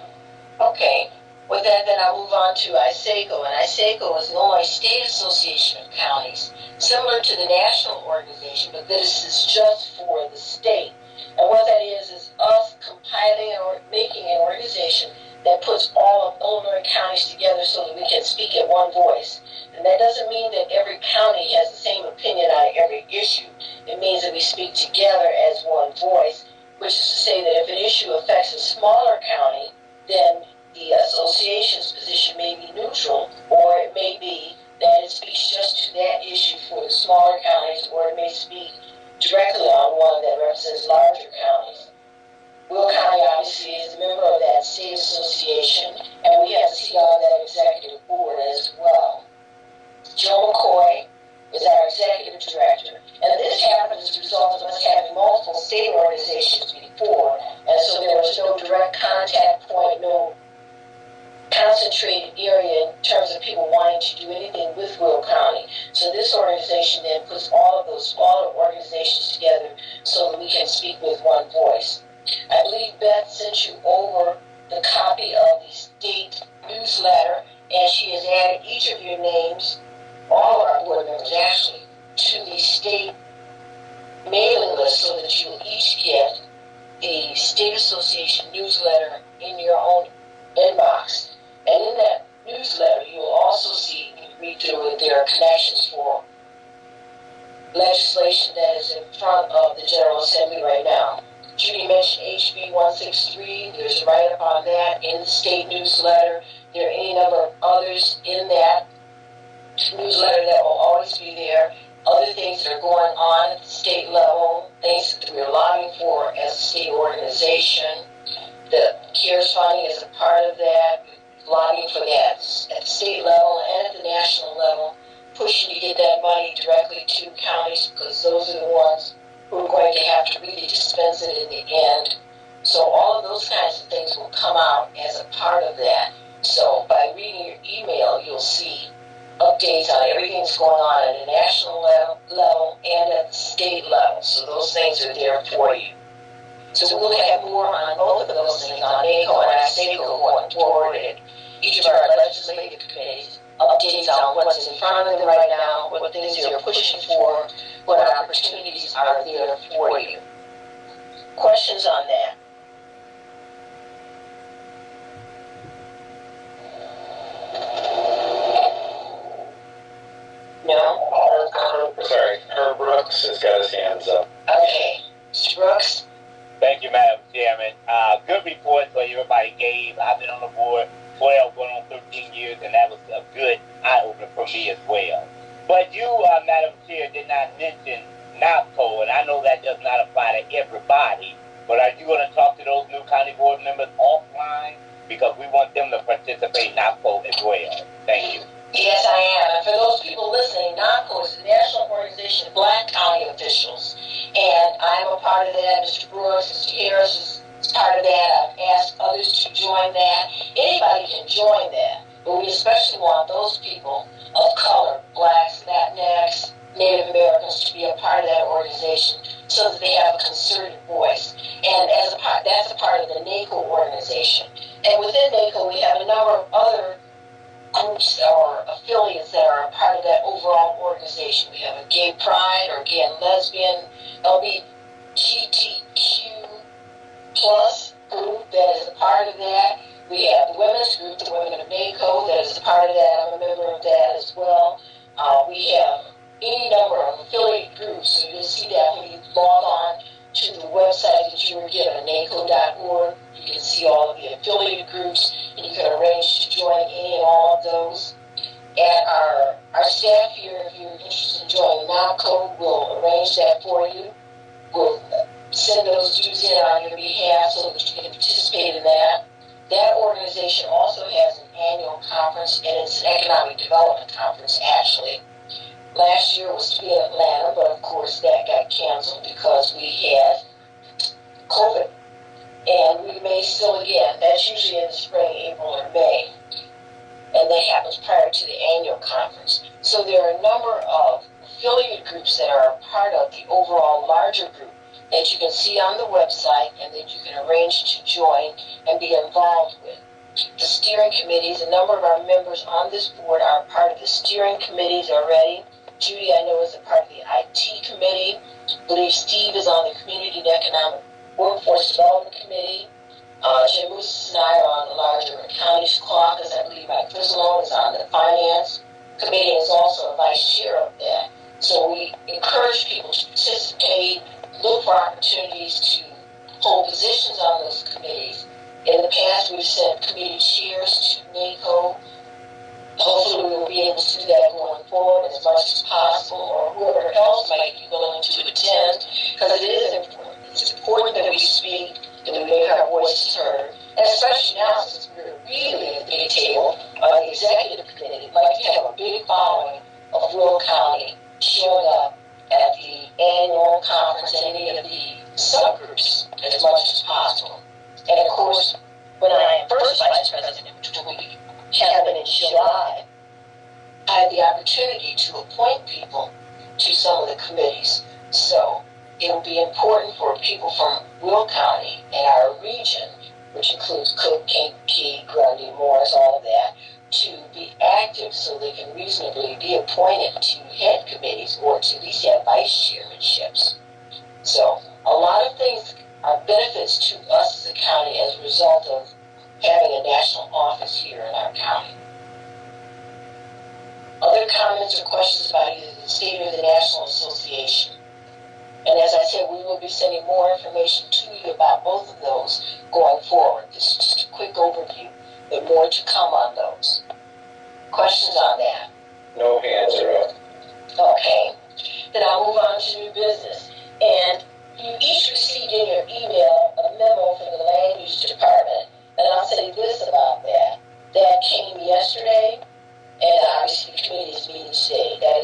Okay, with that then I'll move on to ISACO, and ISACO is the Illinois State Association of Counties, similar to the national organization, but this is just for the state. And what that is us compiling or making an organization that puts all of Illinois counties together so that we can speak at one voice. And that doesn't mean that every county has the same opinion on every issue. It means that we speak together as one voice, which is to say that if an issue affects a smaller county, then the association's position may be neutral, or it may be that it speaks just to that issue for the smaller counties, or it may speak directly on one that represents larger counties. Will County obviously is a member of that state association, and we have a seat on that executive board as well. Joe McCoy is our executive director, and this happened as a result of us having multiple state organizations before, and so there was no direct contact point, no concentrated area in terms of people wanting to do anything with Will County. So this organization then puts all of those smaller organizations together so that we can speak with one voice. I believe Beth sent you over the copy of the state newsletter, and she has added each of your names, all of our board members actually, to the state mailing list so that you will each get the State Association newsletter in your own inbox. And in that newsletter, you will also see, read through it, there are connections for legislation that is in front of the General Assembly right now. Judy mentioned HB 163. There's a write-up on that in the state newsletter. There are any number of others in that newsletter that will always be there. Other things that are going on at the state level, things that we're lobbying for as a state organization. The CARES funding is a part of that. Lobbying for that at the state level and at the national level, pushing to get that money directly to counties because those are the ones who are going to have to really dispense it in the end. So all of those kinds of things will come out as a part of that. So by reading your email, you'll see updates on everything that's going on at a national level and at the state level. So those things are there for you. So we'll have more on both of those things on NACO and ISACO going forward at each of our legislative committees. Updates on what's in front of them right now, what things you're pushing for, what opportunities are there for you. Questions on that? No? Sorry, Herb Brooks has got his hands up. Okay. Mr. Brooks? Thank you, Madam Chairman. Good report for everybody gave. I've been on the board 12, going on 13 years, and that was a good eye-opener for me as well. But you, Madam Chair, did not mention NAPCO, and I know that does not apply to everybody, but are you going to talk to those new county board members offline? Because we want them to participate in NAPCO as well. Thank you. Yes, I am. And for those people listening, NAPCO is the National Organization of Black County Officials. And I'm a part of that. Mr. Brooks, Mr. Harris is part of that. I've asked others to join that. Anybody can join that. But we especially want those people of color, blacks, Latinx, Native Americans, to be a part of that organization so that they have a concerted voice. And as a part, that's a part of the NACO organization. And within NACO, we have a number of other groups or affiliates that are a part of that overall organization. We have a gay pride or gay and lesbian, LGBTQ plus group that is a part of that. We have the women's group, the Women of NACO, that is a part of that. I'm a member of that as well. We have any number of affiliate groups, so you'll see that when you log on to the website that you were given, NACO.org. You can see all of the affiliate groups, and you can arrange to join any and all of those. And our staff here, if you're interested in joining NAPCO, will arrange that for you. We'll send those dues in on your behalf so that you can participate in that. That organization also has an annual conference, and it's an economic development conference, actually. Last year was to be in Atlanta, but of course that got canceled because we had COVID. And we may still again. That's usually in the spring, April, or May. And that happens prior to the annual conference. So there are a number of affiliate groups that are a part of the overall larger group that you can see on the website and that you can arrange to join and be involved with. The steering committees, a number of our members on this board are a part of the steering committees already. Judy, I know, is a part of the IT committee. I believe Steve is on the Community and Economic Workforce Development Committee. Jim Moose and I are on the larger counties caucus. I believe Mike Frizzlone is on the Finance Committee and is also a vice chair of that. So we encourage people to participate, look for opportunities to hold positions on those committees. In the past, we've sent committee chairs to NACO. Hopefully we will be able to do that going forward as much as possible, or whoever else might be willing to attend, because it is important. It's important that we speak, that we make our voices heard, and especially now since we're really at the big table on the executive committee, we'd like to have a big following of Will County showing up at the annual conference and any of the subgroups as much as possible. And of course, when I am first vice president, which will be happening in July, I had the opportunity to appoint people to some of the committees. So it will be important for people from Will County and our region, which includes Cook, Kankakee, Grundy, Morris, all of that, to be active so they can reasonably be appointed to head committees or to at least have vice chairmanships. So a lot of things are benefits to us as a county as a result of having a national office here in our county. Other comments or questions about either the state or the National Association? And as I said, we will be sending more information to you about both of those going forward. This is just a quick overview, but more to come on those. Questions on that? No hands are up. Okay. Then I'll move on to new business. And you each received in your email a memo from the Land Use Department. And I'll say this about that. That came yesterday, and obviously the committee is meeting today. That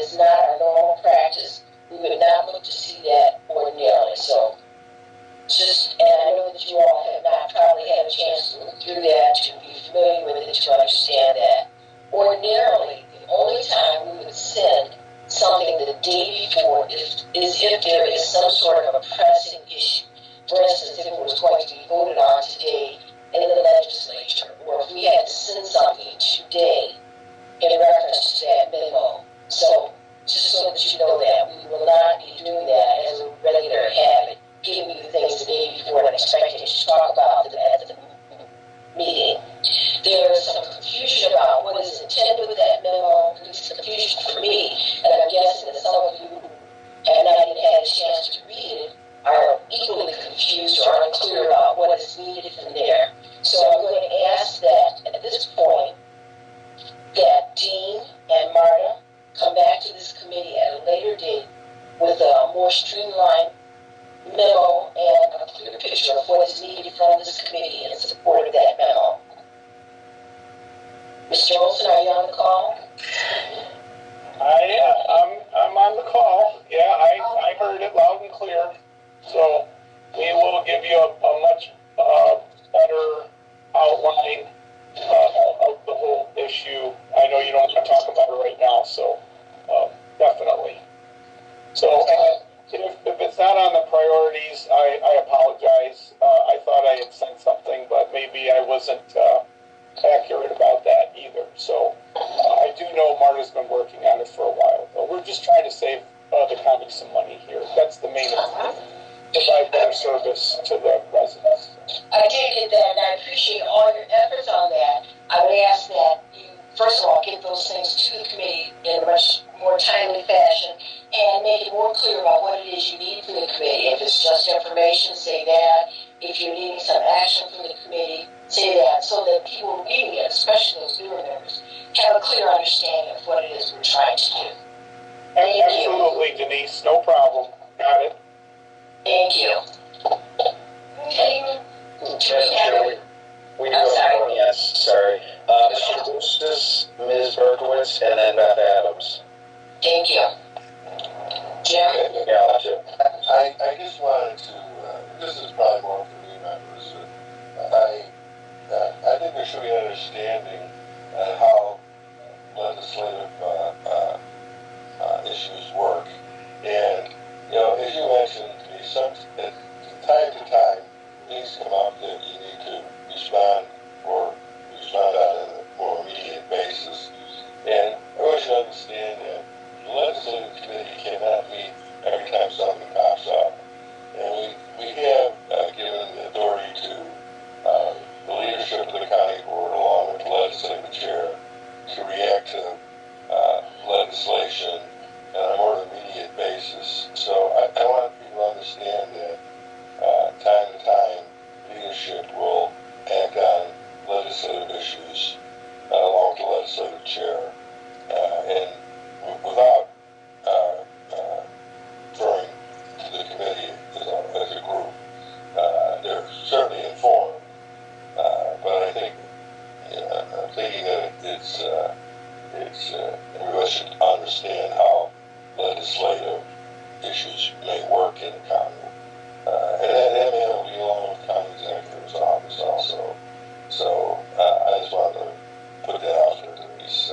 BARDA come back to this committee at a later date with a more streamlined memo and a clear picture of what is needed from this committee in support of that memo. Mr. Olson, are you on the call? I'm on the call. Yeah, I heard it loud and clear. So we will give you a much better outline of the whole issue. I know you don't want to talk about it right now, so definitely. So if it's not on the priorities, I apologize. I thought I had sent something, but maybe I wasn't accurate about that either. So I do know Marta's been working on it for a while. But we're just trying to save the county some money here. That's the main thing. Provide better service to the residents. I did get that, and I appreciate all your efforts on that. I would ask that you, first of all, get those things to the committee in a much more timely fashion and make it more clear about what it is you need from the committee. If it's just information, say that. If you're needing some action from the committee, say that, so that people reading it, especially those newer members, have a clear understanding of what it is we're trying to do. Absolutely, Denise. No problem. Got it. Thank you. Okay. I'm sorry. Yes, sorry. Mr. Boostis, Ms. Berkowitz, and then Beth Adams. Thank you. Jim? I just wanted to, this is probably more for new members. I think there should be an understanding on how legislative issues work. And, as you mentioned, from time to time, things come up that you need to respond on a more immediate basis. And I wish you understand that the legislative committee cannot meet every time something pops up. And we have given the authority to the leadership of the county board, along with the legislative chair, to react to legislation on a more immediate basis. So I want people to understand that time to time, leadership will act on legislative issues along with the legislative chair, and without referring to the committee as a group. They're certainly informed, but I think I'm thinking that it's everybody should understand how legislative issues may work in the county. And that may be along with the county executive's office also. So I just wanted to put that out there to Denise.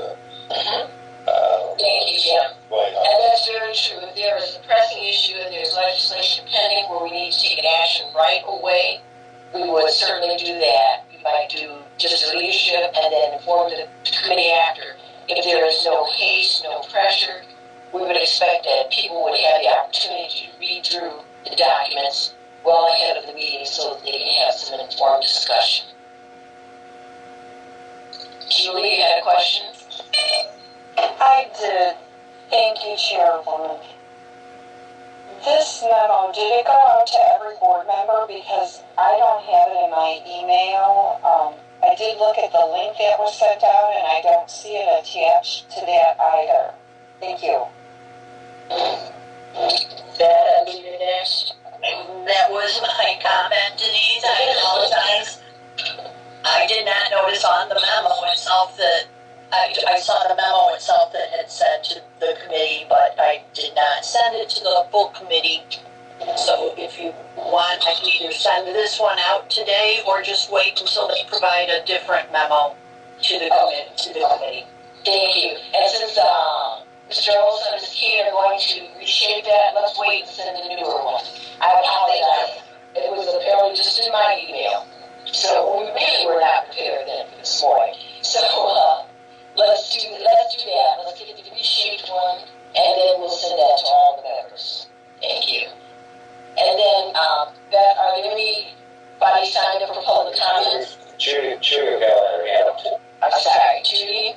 Thank you, Jim. And that's very true. If there is a pressing issue and there's legislation pending where we need to take an action right away, we would certainly do that. We might do just a leadership and then inform the committee after. If there is no haste, no pressure, we would expect that people would have the opportunity to read through the documents well ahead of the meeting so that they can have some informed discussion. Julie, you had a question? I did. Thank you, Chairwoman. This memo, did it go out to every board member? Because I don't have it in my email. I did look at the link that was sent out, and I don't see it attached to that either. Thank you. That, I leave it next. That was my comment, Denise. I apologize. I did not notice on the memo itself that I saw the memo itself that had said to the committee, but I did not send it to the full committee. So if you want, I can either send this one out today or just wait until they provide a different memo to the committee. Thank you. And since Mr. Olson and Ms. Key are going to reshape that, let's wait and send the newer one. I apologize. It was apparently just in my email. So we really were not prepared then for this morning. So let's do that. Let's get the reshaped one, and then we'll send that to all the members. Thank you. And then, Beth, are there anybody signed up for public comments? Judy Gallagher, yeah. I'm sorry, Judy?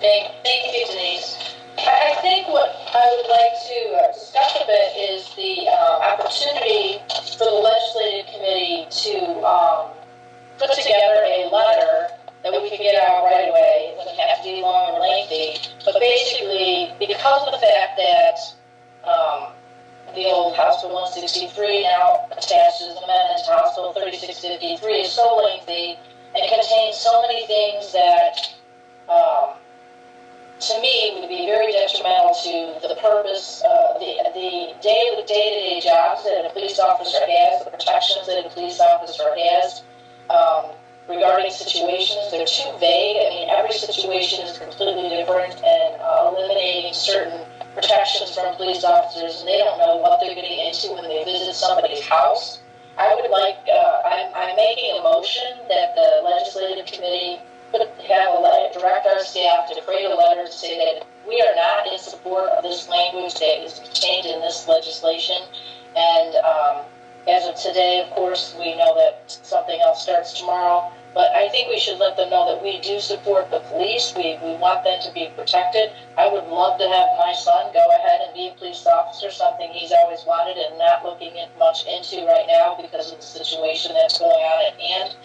Thank you, Denise. I think what I would like to discuss a bit is the opportunity for the legislative committee could get out right away. It wouldn't have to be long or lengthy. But basically, because of the fact that the old House Bill 163 now attached as an amendment to House Bill 3653 is so lengthy and contains so many things that, to me, would be very detrimental to the purpose, the day-to-day jobs that a police officer has, the protections that a police officer has. Regarding situations, they're too vague. I mean, every situation is completely different, and eliminating certain protections from police officers, and they don't know what they're getting into when they visit somebody's house. I would like, I'm making a motion that the legislative committee direct our staff to create a letter to say that we are not in support of this language that is contained in this legislation, and as of today, of course, we know that something else starts tomorrow, but I think we should let them know that we do support the police. We want them to be protected. I would love to have my son go ahead and be a police officer, something he's always wanted and not looking much into right now because of the situation that's going on at hand.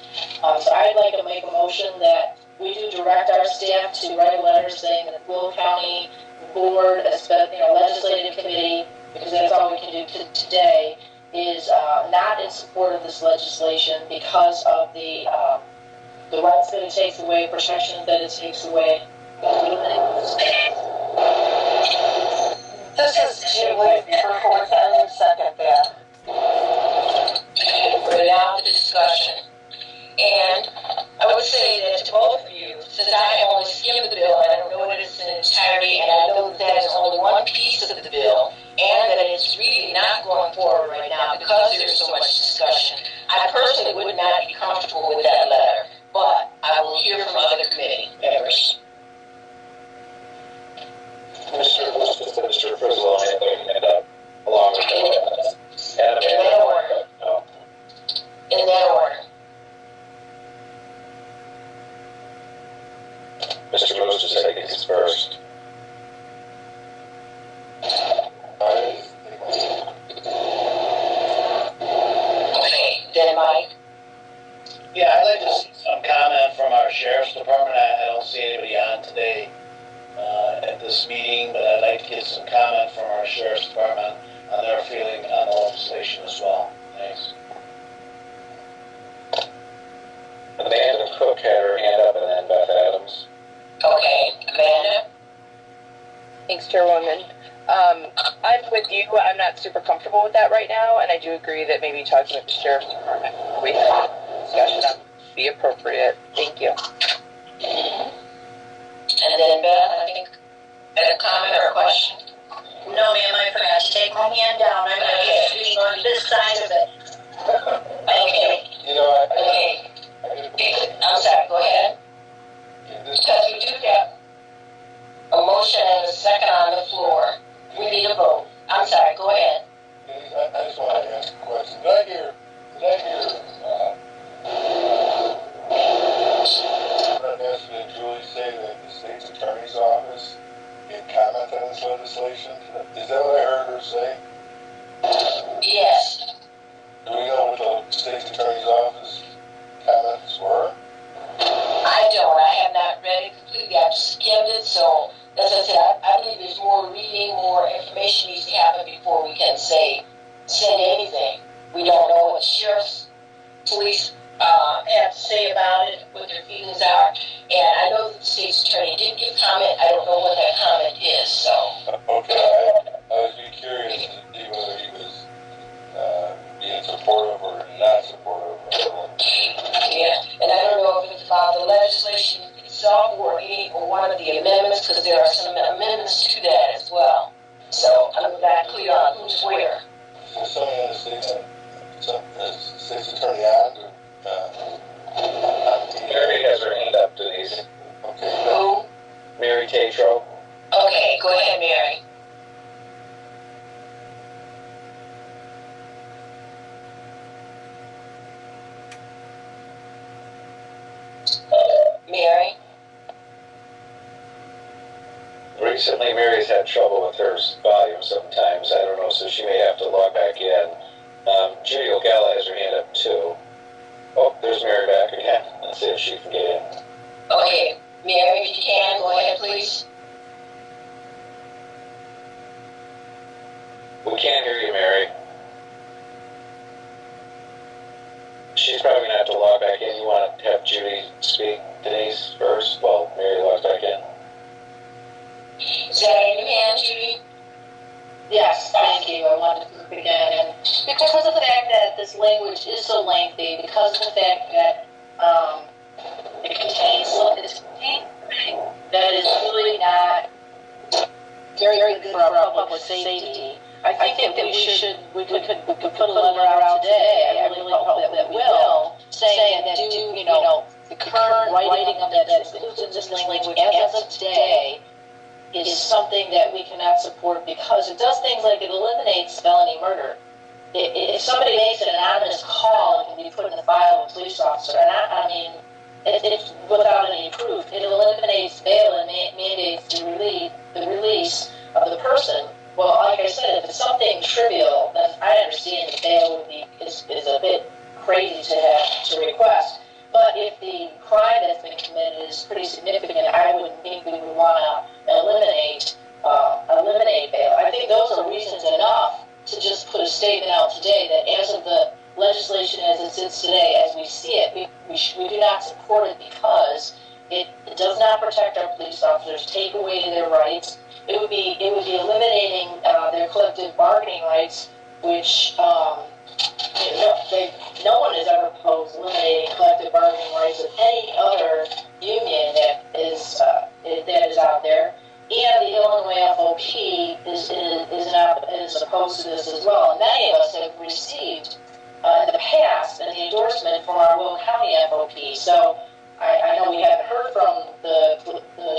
So I'd like to make a motion that we do direct our staff to write a letter saying that Will County Board, legislative committee, because that's all we can do today, is not in support of this legislation because of the rights that it takes away, protections that it takes away. This is Julie Berkowitz, I would second that. We're now the discussion. And I would say that to both of you, since I only skimmed the bill, and I don't know it in its entirety, and I know that is only one piece of the bill, and that it's really not going forward right now because there's so much discussion, I personally would not be comfortable with that letter. But I will hear from other committee members. Mr. Frizzle, along with Adam. In that order. No. In that order. Mr. Moses, I think he's first. Okay, then Mike. Yeah, I'd like to see some comment from our sheriff's department. I don't see anybody on today at this meeting, but I'd like to get some comment from our sheriff's department on their feeling on the legislation as well. Thanks. Amanda Cook had her hand up, and then Beth Adams. Okay, Amanda. Thanks, Chairwoman. I'm with you. I'm not super comfortable with that right now, and I do agree that maybe talking with the sheriff's department before we have a discussion would be appropriate. Thank you. And then Beth, I think, had a comment or a question? No, ma'am, I forgot to take my hand down. I'm going to on this side of it. Okay. Okay. I'm sorry, go ahead. Because we do have a motion and a second on the floor. We need a vote. I'm sorry, go ahead. I just want to ask a question. Did I hear President Julie say that the state's attorney's office can comment on this legislation? Is that what I heard her say? Yes. Do we know what the state's attorney's office comments were? I don't. I have not read it completely. I've skimmed it, so as I said, I believe there's more reading, more information needs to happen before we can send anything. We don't know what sheriff's police have to say about it, what their feelings are, and I know that the state's attorney did give comment. I don't know what that comment is, so. Okay, I was curious to see whether he was being supportive or not supportive. Yeah, and I don't know if it's about the legislation itself or one of the amendments, because there are some amendments to that as well. So I'm not clear on who's where. Is somebody on the state's attorney on? Mary has her hand up, Denise. Okay. Who? Mary Tatro. Okay, go ahead, Mary. Mary? Recently, Mary's had trouble with her volume sometimes. I don't know, so she may have to log back in. Judy O'Gala has her hand up, too. Oh, there's Mary back again. Let's see if she can get in. Okay, she's probably going to have to log back in. You want to have Judy speak, Denise, first? Well, Mary logs back in. Is that in your hand, Judy? Yes, thank you. I wanted to group again, and because of the fact that this language is so lengthy, because of the fact that it contains that is really not very good for our public safety. I think that we could put a letter out today. I really hope that we will, saying that the current writing of that includes in this language as of today is something that we cannot support because it does things like it eliminates felony murder. If somebody makes an anonymous call, it can be put in the file of a police officer. And it's without any proof. It eliminates bail and mandates the release of the person. Well, like I said, if it's something trivial, then I understand that bail is a bit crazy to request. But if the crime that's been committed is pretty significant, I wouldn't think we would want to eliminate bail. I think those are reasons enough to just put a statement out today that as of the legislation as it sits today, as we see it, we do not support it because it does not protect our police officers, take away their rights. It would be eliminating their collective bargaining rights, which no one has ever proposed eliminating collective bargaining rights of any other union that is out there. And the Illinois FOP is opposed to this as well. And many of us have received in the past an endorsement from our Will County FOP. So I know we haven't heard from the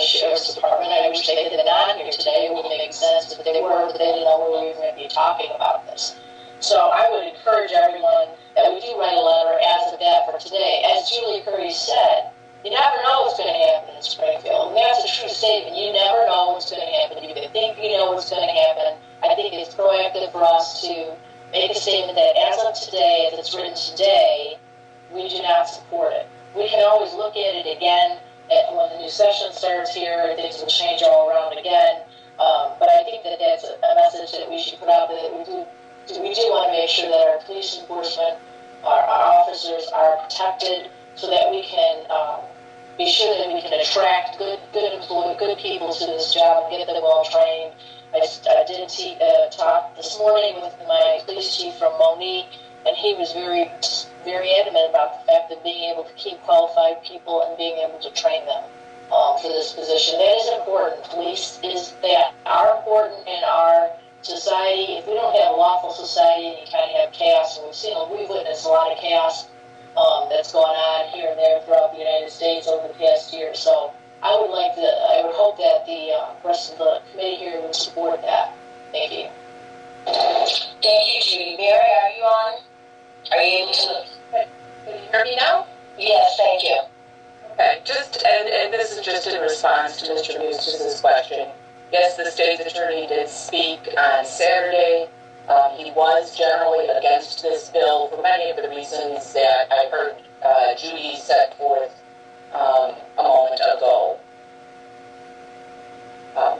Sheriff's Department. I wish they had been on here today. It would make sense if they were, but they didn't know we were going to be talking about this. So I would encourage everyone that we do write a letter as of that for today. As Julie Curry said, you never know what's going to happen in Springfield. And that's a true statement. You never know what's going to happen. You can think you know what's going to happen. I think it's proactive for us to make a statement that as of today, as it's written today, we do not support it. We can always look at it again when the new session starts here, and things will change all around again. But I think that that's a message that we should put out there, that we do want to make sure that our police enforcement, our officers are protected, so that we can be sure that we can attract good people to this job and get them well trained. I did talk this morning with my police chief from Monique, and he was very, very adamant about the fact of being able to keep qualified people and being able to train them for this position. That is important. Police are important in our society. If we don't have a lawful society, and you kind of have chaos, and we've witnessed a lot of chaos that's going on here and there throughout the United States over the past year. So I would hope that the rest of the committee here would support that. Thank you. Thank you, Judy. Mary, are you on? Are you able to? Can you hear me now? Yes, thank you. Okay, and this is just in response to Mr. Muse's question. Yes, the state's attorney did speak on Saturday. He was generally against this bill for many of the reasons that I heard Judy set forth a moment ago.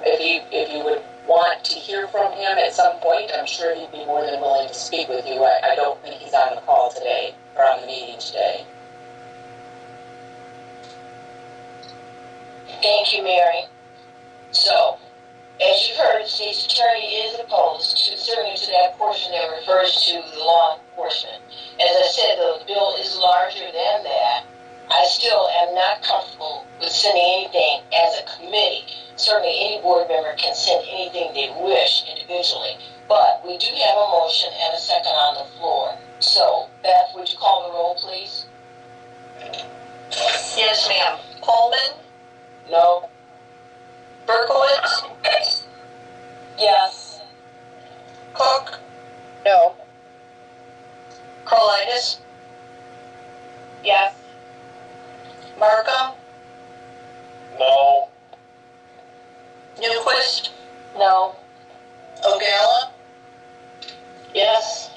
If you would want to hear from him at some point, I'm sure he'd be more than willing to speak with you. I don't think he's on the call today, or on the meeting today. Thank you, Mary. So, as you heard, the state's attorney is opposed certainly to that portion that refers to the law enforcement. As I said, the bill is larger than that. I still am not comfortable with sending anything as a committee. Certainly any board member can send anything they wish individually. But we do have a motion and a second on the floor. So, Beth, would you call the roll, please? Yes, ma'am. Coleman? No. Berkowitz? Yes. Cook? No. Karlitis? Yes. Markham? No. Newquist? No. Ogala? Yes.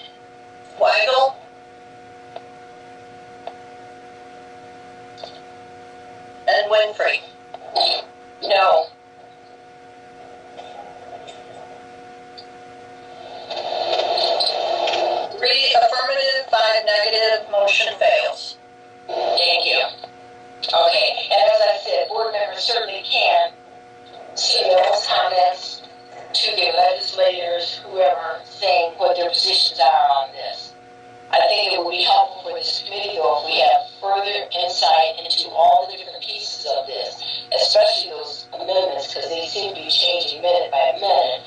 Wiegal? And Winfrey? No. Affirmative, 5 negative. negative, motion fails. Thank you. Okay, and as I said, board members certainly can submit those comments to their legislators, whoever, saying what their positions are on this. I think it would be helpful for this committee, though, if we have further insight into all the different pieces of this, especially those amendments, because they seem to be changing minute by minute,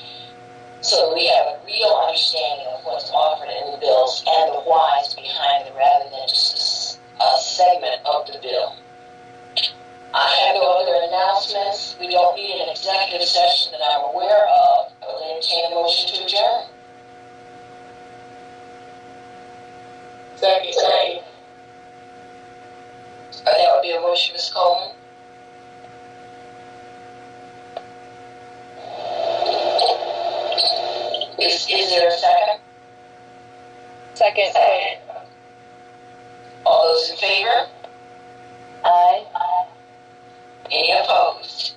so that we have a real understanding of what's offered in the bills and the whys behind it, rather than just a segment of the bill. I have no other announcements. We don't need an executive session that I'm aware of. I will entertain a motion to adjourn. Second. That would be a motion, Ms. Coleman. Is there a second? Second. All those in favor? Aye. Any opposed?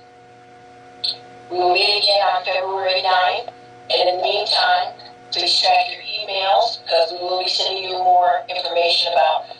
We will meet again on February 9th. And in the meantime, please check your emails, because we will be sending you more information about